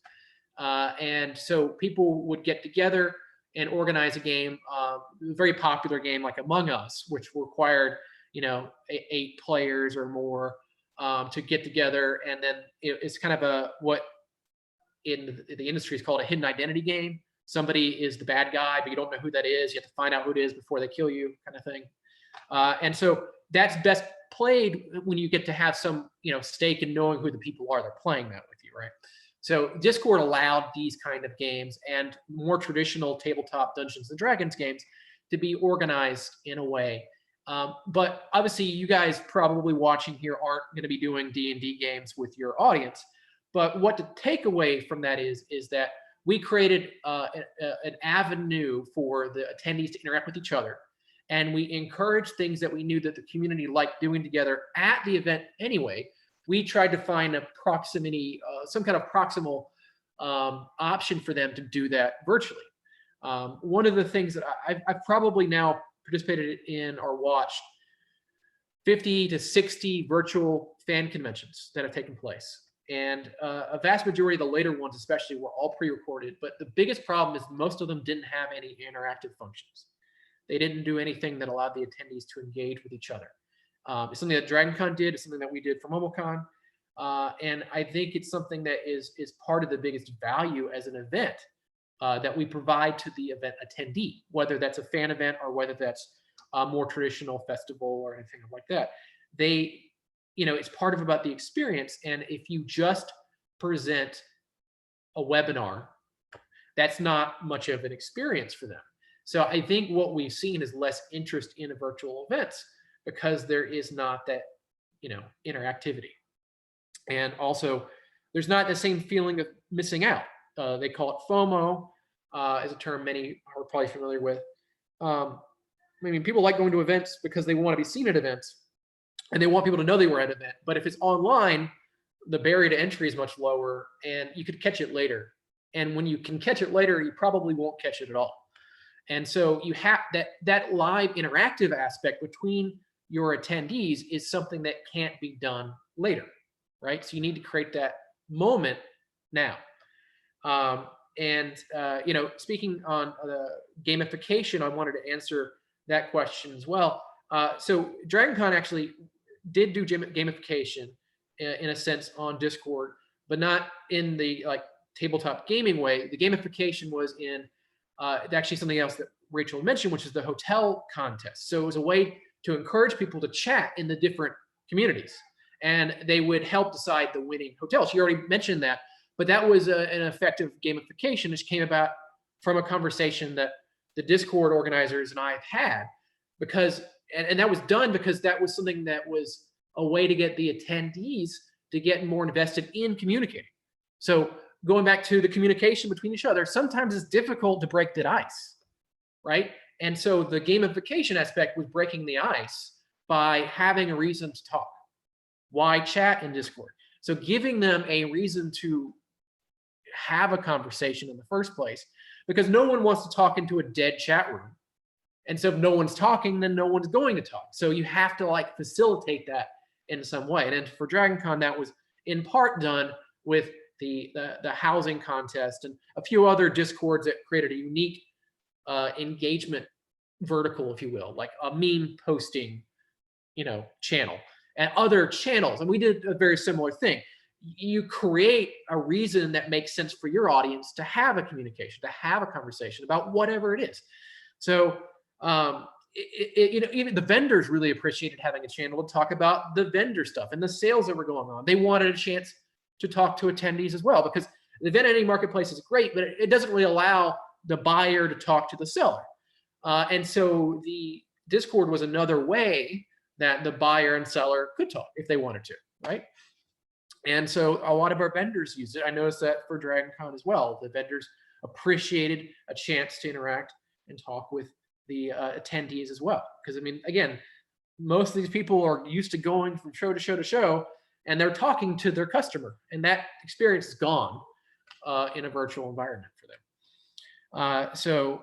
And so people would get together and organize a game, a very popular game like Among Us, which required 8 players or more to get together. And then it's kind of what in the industry is called a hidden identity game. Somebody is the bad guy, but you don't know who that is. You have to find out who it is before they kill you, kind of thing. And so that's best played when you get to have some stake in knowing who the people are they're playing that with you, right? So Discord allowed these kind of games and more traditional tabletop Dungeons and Dragons games to be organized in a way. But obviously you guys probably watching here aren't going to be doing D&D games with your audience. But what to take away from that is that we created an avenue for the attendees to interact with each other. And we encouraged things that we knew that the community liked doing together at the event anyway. We tried to find a proximity, some kind of proximal option for them to do that virtually. One of the things that I've probably now participated in or watched 50 to 60 virtual fan conventions that have taken place. And a vast majority of the later ones especially were all pre-recorded, but the biggest problem is most of them didn't have any interactive functions. They didn't do anything that allowed the attendees to engage with each other. It's something that DragonCon did, it's something that we did for MomoCon. And I think it's something that is part of the biggest value as an event that we provide to the event attendee, whether that's a fan event or whether that's a more traditional festival or anything like that. It's part of about the experience. And if you just present a webinar, that's not much of an experience for them. So I think what we've seen is less interest in virtual events because there is not that, interactivity. And also there's not the same feeling of missing out. They call it FOMO as a term many are probably familiar with. People like going to events because they want to be seen at events and they want people to know they were at an event. But if it's online, the barrier to entry is much lower and you could catch it later. And when you can catch it later, you probably won't catch it at all. And so you have that live interactive aspect between your attendees is something that can't be done later, right? So you need to create that moment now. Speaking on the gamification, I wanted to answer that question as well. So DragonCon actually did do gamification in a sense on Discord, but not in the tabletop gaming way. The gamification was in actually something else that Rachel mentioned, which is the hotel contest. So it was a way to encourage people to chat in the different communities, and they would help decide the winning hotel. She already mentioned that, but that was an effective gamification which came about from a conversation that the Discord organizers and I have had, because that was done because that was something that was a way to get the attendees to get more invested in communicating. So going back to the communication between each other, sometimes it's difficult to break that ice, right? And so the gamification aspect was breaking the ice by having a reason to talk. Why chat in Discord? So giving them a reason to have a conversation in the first place, because no one wants to talk into a dead chat room. And so if no one's talking, then no one's going to talk. So you have to facilitate that in some way. And then for DragonCon, that was in part done with the housing contest and a few other Discords that created a unique engagement vertical, if you will, like a meme posting, channel and other channels. And we did a very similar thing. You create a reason that makes sense for your audience to have a communication, to have a conversation about whatever it is. So, even the vendors really appreciated having a channel to talk about the vendor stuff and the sales that were going on. They wanted a chance to talk to attendees as well, because the event entity marketplace is great, but it doesn't really allow the buyer to talk to the seller. And so the Discord was another way that the buyer and seller could talk if they wanted to, right? And so a lot of our vendors use it. I noticed that for DragonCon as well. The vendors appreciated a chance to interact and talk with the attendees as well. Because I mean, again, most of these people are used to going from show to show to show, and they're talking to their customer, and that experience is gone in a virtual environment for them. So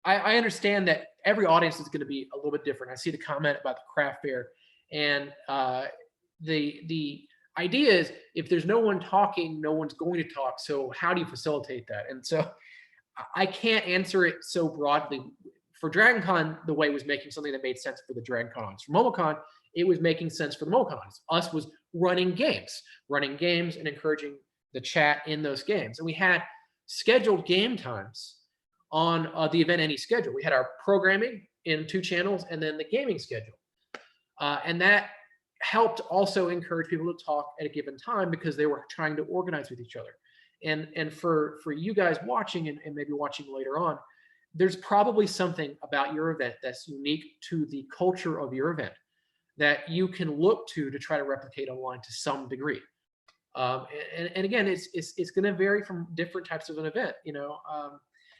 I understand that every audience is going to be a little bit different. I see the comment about the craft fair, and the idea is if there's no one talking, no one's going to talk. So how do you facilitate that? And so I can't answer it so broadly. For DragonCon, the way was making something that made sense for the DragonCon audience. For MomoCon, it was making sense for the MomoCon audience. Us was running games and encouraging the chat in those games. And we had scheduled game times on the Event Any schedule. We had our programming in 2 channels and then the gaming schedule. And that helped also encourage people to talk at a given time because they were trying to organize with each other. And for you guys watching and maybe watching later on, there's probably something about your event that's unique to the culture of your event that you can look to try to replicate online to some degree. And again, it's going to vary from different types of an event. You know,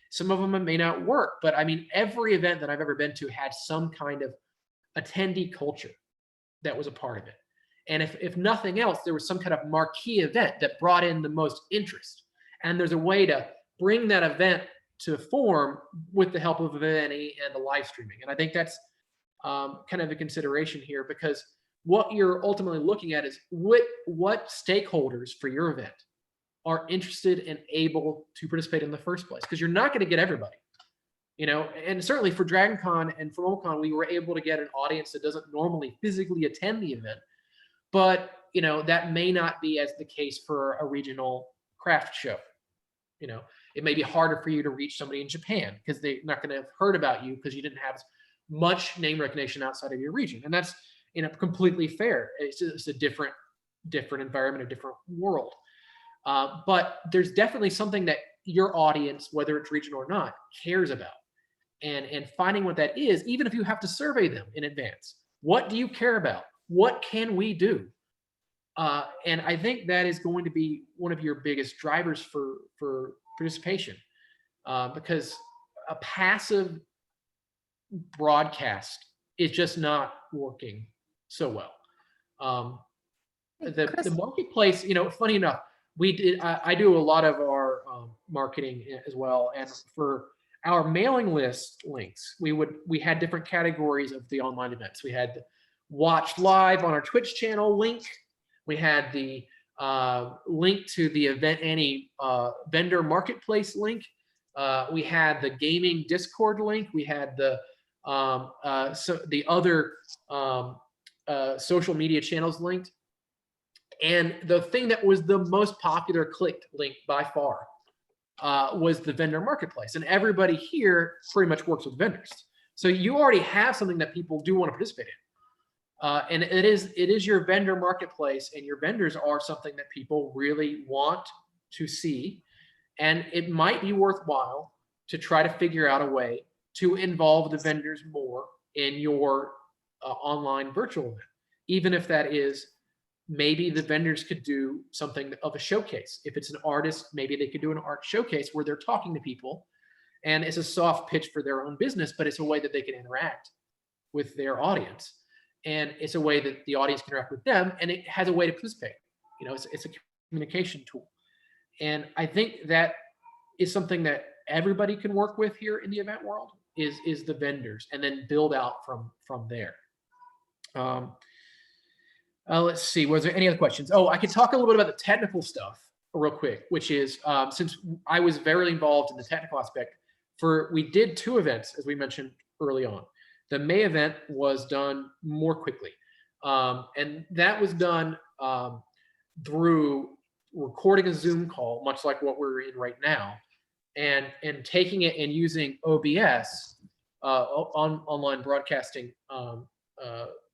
some of them may not work, but I mean, every event that I've ever been to had some kind of attendee culture that was a part of it. And if nothing else, there was some kind of marquee event that brought in the most interest. And there's a way to bring that event to form with the help of Event.any and the live streaming. And I think that's kind of a consideration here, because what you're ultimately looking at is what stakeholders for your event are interested and able to participate in the first place, because you're not going to get everybody. You know, and certainly for DragonCon and for MomoCon, we were able to get an audience that doesn't normally physically attend the event. But, you know, that may not be as the case for a regional craft show. You know, it may be harder for you to reach somebody in Japan because they're not going to have heard about you because you didn't have much name recognition outside of your region. And that's, you know, completely fair. It's just a different environment, a different world. But there's definitely something that your audience, whether it's regional or not, cares about. And finding what that is, even if you have to survey them in advance. What do you care about? What can we do? And I think that is going to be one of your biggest drivers for participation, because a passive broadcast is just not working so well. The marketplace, you know, funny enough, I do a lot of our marketing as well, and for our mailing list links, we had different categories of the online events. We had watch live on our Twitch channel link. We had the link to the Event.any vendor marketplace link. We had the gaming Discord link. We had the other social media channels linked. And the thing that was the most popular clicked link by far was the vendor marketplace. And everybody here pretty much works with vendors. So you already have something that people do want to participate in. And it is your vendor marketplace, and your vendors are something that people really want to see. And it might be worthwhile to try to figure out a way to involve the vendors more in your online virtual event, even if that is maybe the vendors could do something of a showcase. If it's an artist, maybe they could do an art showcase where they're talking to people, and it's a soft pitch for their own business, but it's a way that they can interact with their audience. And it's a way that the audience can interact with them, and it has a way to participate. You know, it's a communication tool. And I think that is something that everybody can work with here in the event world is the vendors, and then build out from there. Let's see, was there any other questions? Oh, I could talk a little bit about the technical stuff real quick, which is since I was very involved in the technical aspect, we did 2 events, as we mentioned early on. The May event was done more quickly. And that was done through recording a Zoom call, much like what we're in right now, and taking it and using OBS, online broadcasting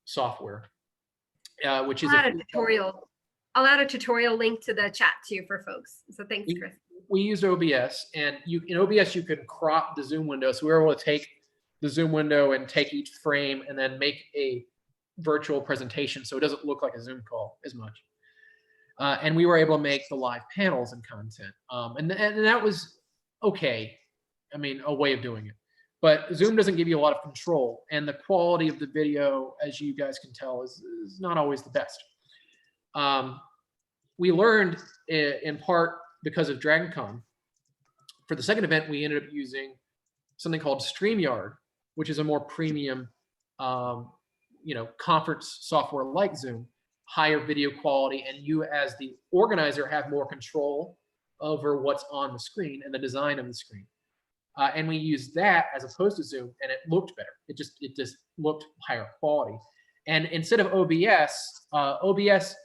software, which is I'll add a tutorial link to the chat too for folks. So thanks, Chris. We used OBS, and in OBS you can crop the Zoom window, so we were able to take the Zoom window and take each frame and then make a virtual presentation so it doesn't look like a Zoom call as much. And we were able to make the live panels and content. And that was okay. I mean, a way of doing it. But Zoom doesn't give you a lot of control. And the quality of the video, as you guys can tell, is not always the best. We learned in part because of DragonCon. For the second event, we ended up using something called StreamYard, which is a more premium, conference software like Zoom, higher video quality, and you as the organizer have more control over what's on the screen and the design of the screen. And we used that as opposed to Zoom, and it looked better. It just looked higher quality. And instead of OBS, OBS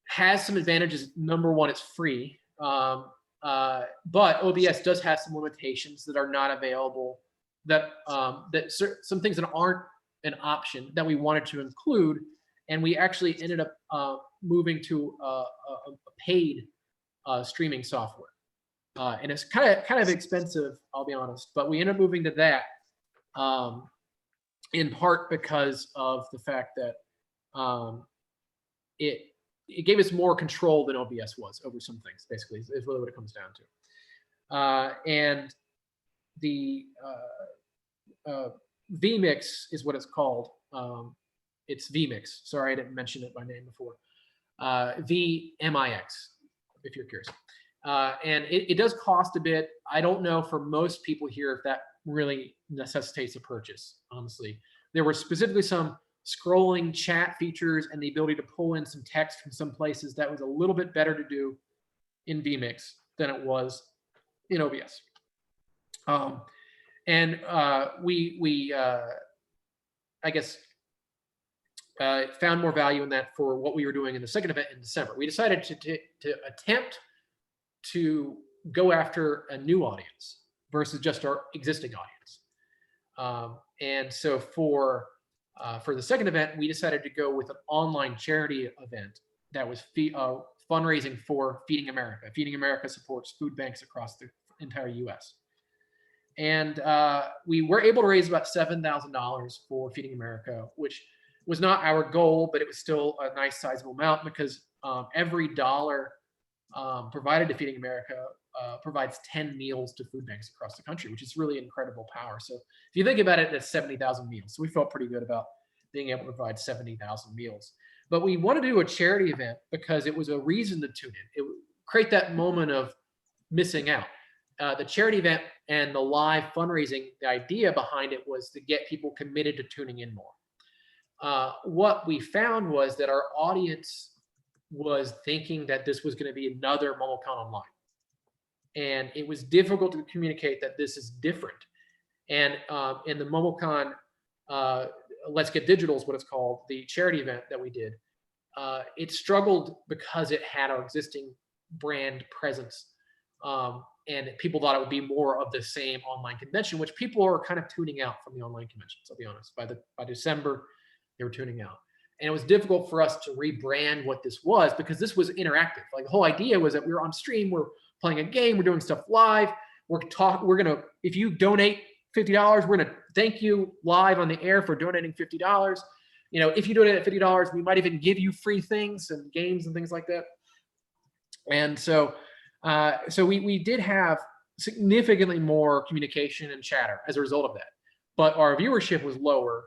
has some advantages. Number one, it's free. But OBS does have some limitations that are not available, some things that aren't an option that we wanted to include. And we actually ended up moving to a paid streaming software. And it's kind of expensive, I'll be honest, but we ended up moving to that in part because of the fact that it gave us more control than OBS was over some things, basically, is really what it comes down to. And the vMix is what it's called. It's vMix. Sorry, I didn't mention it by name before. VMIX, if you're curious. And it does cost a bit. I don't know for most people here if that really necessitates a purchase, honestly. There were specifically some scrolling chat features and the ability to pull in some text from some places that was a little bit better to do in vMix than it was in OBS. We I guess, found more value in that for what we were doing in the second event in December. We decided to attempt to go after a new audience versus just our existing audience. And so for the second event, we decided to go with an online charity event that was fundraising for Feeding America. Feeding America supports food banks across the entire US. And we were able to raise about $7,000 for Feeding America, which was not our goal, but it was still a nice sizable amount because every dollar provided to Feeding America provides 10 meals to food banks across the country, which is really incredible power. So if you think about it, that's 70,000 meals. So we felt pretty good about being able to provide 70,000 meals. But we wanted to do a charity event because it was a reason to tune in. It would create that moment of missing out. The charity event and the live fundraising, the idea behind it was to get people committed to tuning in more. What we found was that our audience was thinking that this was going to be another MomoCon online. And it was difficult to communicate that this is different. And in the MomoCon, Let's Get Digital is what it's called, the charity event that we did, it struggled because it had our existing brand presence. And people thought it would be more of the same online convention, which people are kind of tuning out from the online conventions, I'll be honest. By December, they were tuning out. And it was difficult for us to rebrand what this was because this was interactive. Like the whole idea was that we were on stream, we're playing a game, we're doing stuff live, if you donate $50, we're gonna thank you live on the air for donating $50. If you donate at $50, we might even give you free things and games and things like that. And so we did have significantly more communication and chatter as a result of that, but our viewership was lower.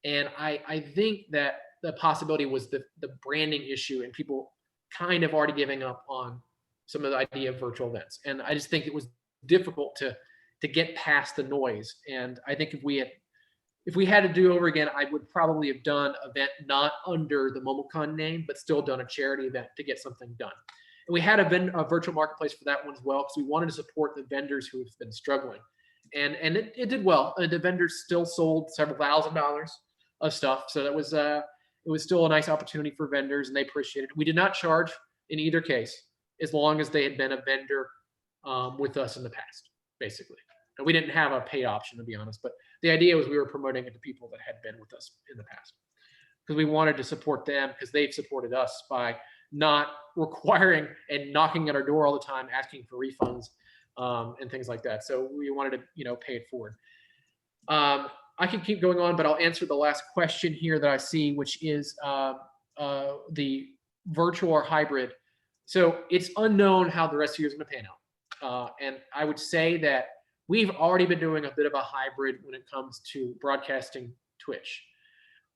And I think that the possibility was the branding issue and people kind of already giving up on some of the idea of virtual events. And I just think it was difficult to get past the noise. And I think if we had to do over again, I would probably have done an event not under the MomoCon name, but still done a charity event to get something done. And we had a virtual marketplace for that one as well, because we wanted to support the vendors who have been struggling. And it did well. The vendors still sold several $1,000s of stuff. So that was it was still a nice opportunity for vendors, and they appreciated it. We did not charge in either case, as long as they had been a vendor with us in the past, basically. And we didn't have a paid option, to be honest, but the idea was we were promoting it to people that had been with us in the past, because we wanted to support them because they've supported us by not requiring and knocking at our door all the time, asking for refunds and things like that. So we wanted to, pay it forward. I can keep going on, but I'll answer the last question here that I see, which is the virtual or hybrid. So it's unknown how the rest of the year is going to pan out. And I would say that we've already been doing a bit of a hybrid when it comes to broadcasting Twitch.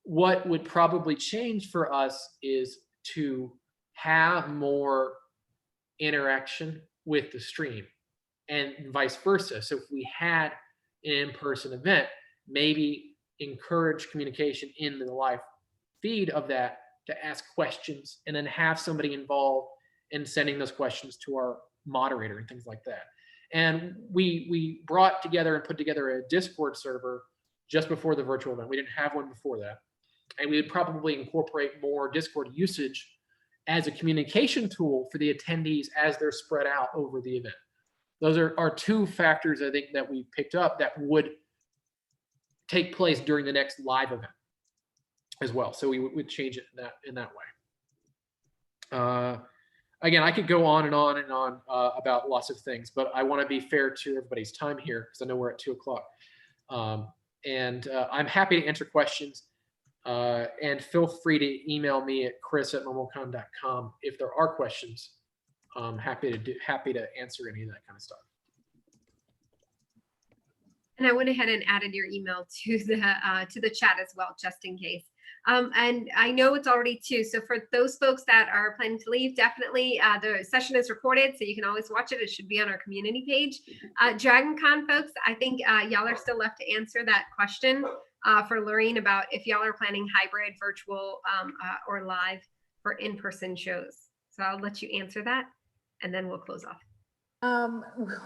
What would probably change for us is to have more interaction with the stream and vice versa. So if we had an in-person event, maybe encourage communication in the live feed of that to ask questions and then have somebody involved in sending those questions to our moderator and things like that. And we brought together and put together a Discord server just before the virtual event. We didn't have one before that. And we would probably incorporate more Discord usage as a communication tool for the attendees as they're spread out over the event. Those are two factors I think that we picked up that would take place during the next live event as well. So we would change it in that way. Again, I could go on and on and on about lots of things, but I want to be fair to everybody's time here because I know we're at 2 o'clock. And I'm happy to answer questions. And feel free to email me at chris@momocon.com if there are questions. I'm happy to answer any of that kind of stuff. And I went ahead and added your email to the chat as well, just in case. And I know it's already 2. So for those folks that are planning to leave, definitely the session is recorded, so you can always watch it. It should be on our community page. DragonCon folks, I think y'all are still left to answer that question for Lorraine about if y'all are planning hybrid, virtual, or live for in-person shows. So I'll let you answer that, and then we'll close off.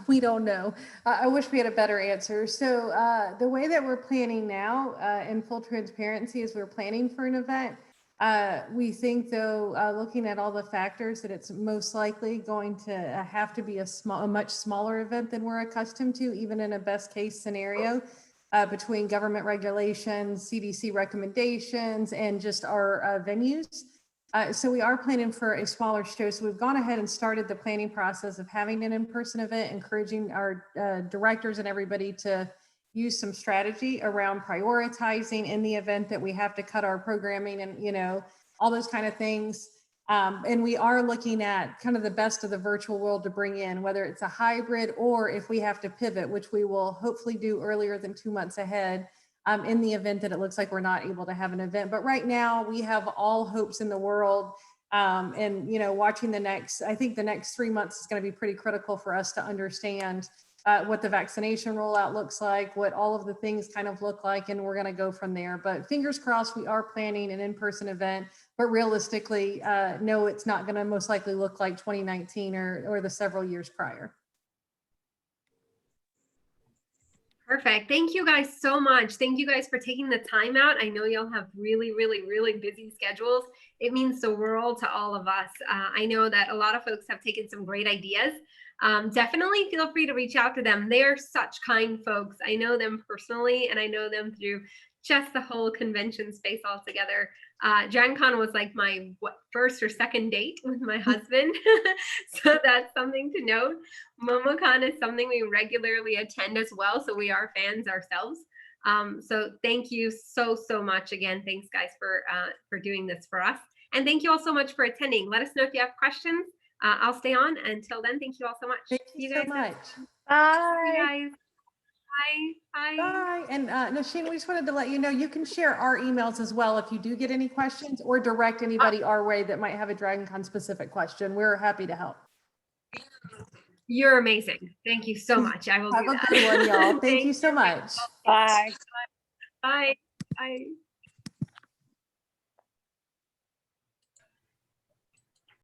We don't know. I wish we had a better answer. So the way that we're planning now, in full transparency, is we're planning for an event. We think, though, looking at all the factors, that it's most likely going to have to be a much smaller event than we're accustomed to, even in a best case scenario, between government regulations, CDC recommendations, and just our venues. So we are planning for a smaller show. So we've gone ahead and started the planning process of having an in-person event, encouraging our directors and everybody to use some strategy around prioritizing in the event that we have to cut our programming and, you know, all those kind of things. And we are looking at kind of the best of the virtual world to bring in, whether it's a hybrid or if we have to pivot, which we will hopefully do earlier than 2 months ahead. In the event that it looks like we're not able to have an event. But right now we have all hopes in the world. And, you know, watching I think the next 3 months is going to be pretty critical for us to understand what the vaccination rollout looks like, what all of the things kind of look like, and we're going to go from there. But fingers crossed, we are planning an in-person event, but realistically, no, it's not going to most likely look like 2019 or the several years prior. Perfect. Thank you guys so much. Thank you guys for taking the time out. I know y'all have really, really, really busy schedules. It means the world to all of us. I know that a lot of folks have taken some great ideas. Definitely feel free to reach out to them. They are such kind folks. I know them personally, and I know them through just the whole convention space altogether. DragonCon was like my first or second date with my husband. So that's something to note. MomoCon is something we regularly attend as well. So we are fans ourselves. So thank you so much again. Thanks guys for doing this for us. And thank you all so much for attending. Let us know if you have questions. I'll stay on. Until then, thank you all so much. Thank you so much. Bye. Bye guys. Bye. Bye. And Nasheen, we just wanted to let you know, you can share our emails as well if you do get any questions, or direct anybody our way that might have a DragonCon specific question. We're happy to help. You're amazing. Thank you so much. I will do that. Have a good one, y'all. Thank you so much. Bye. Bye. Bye.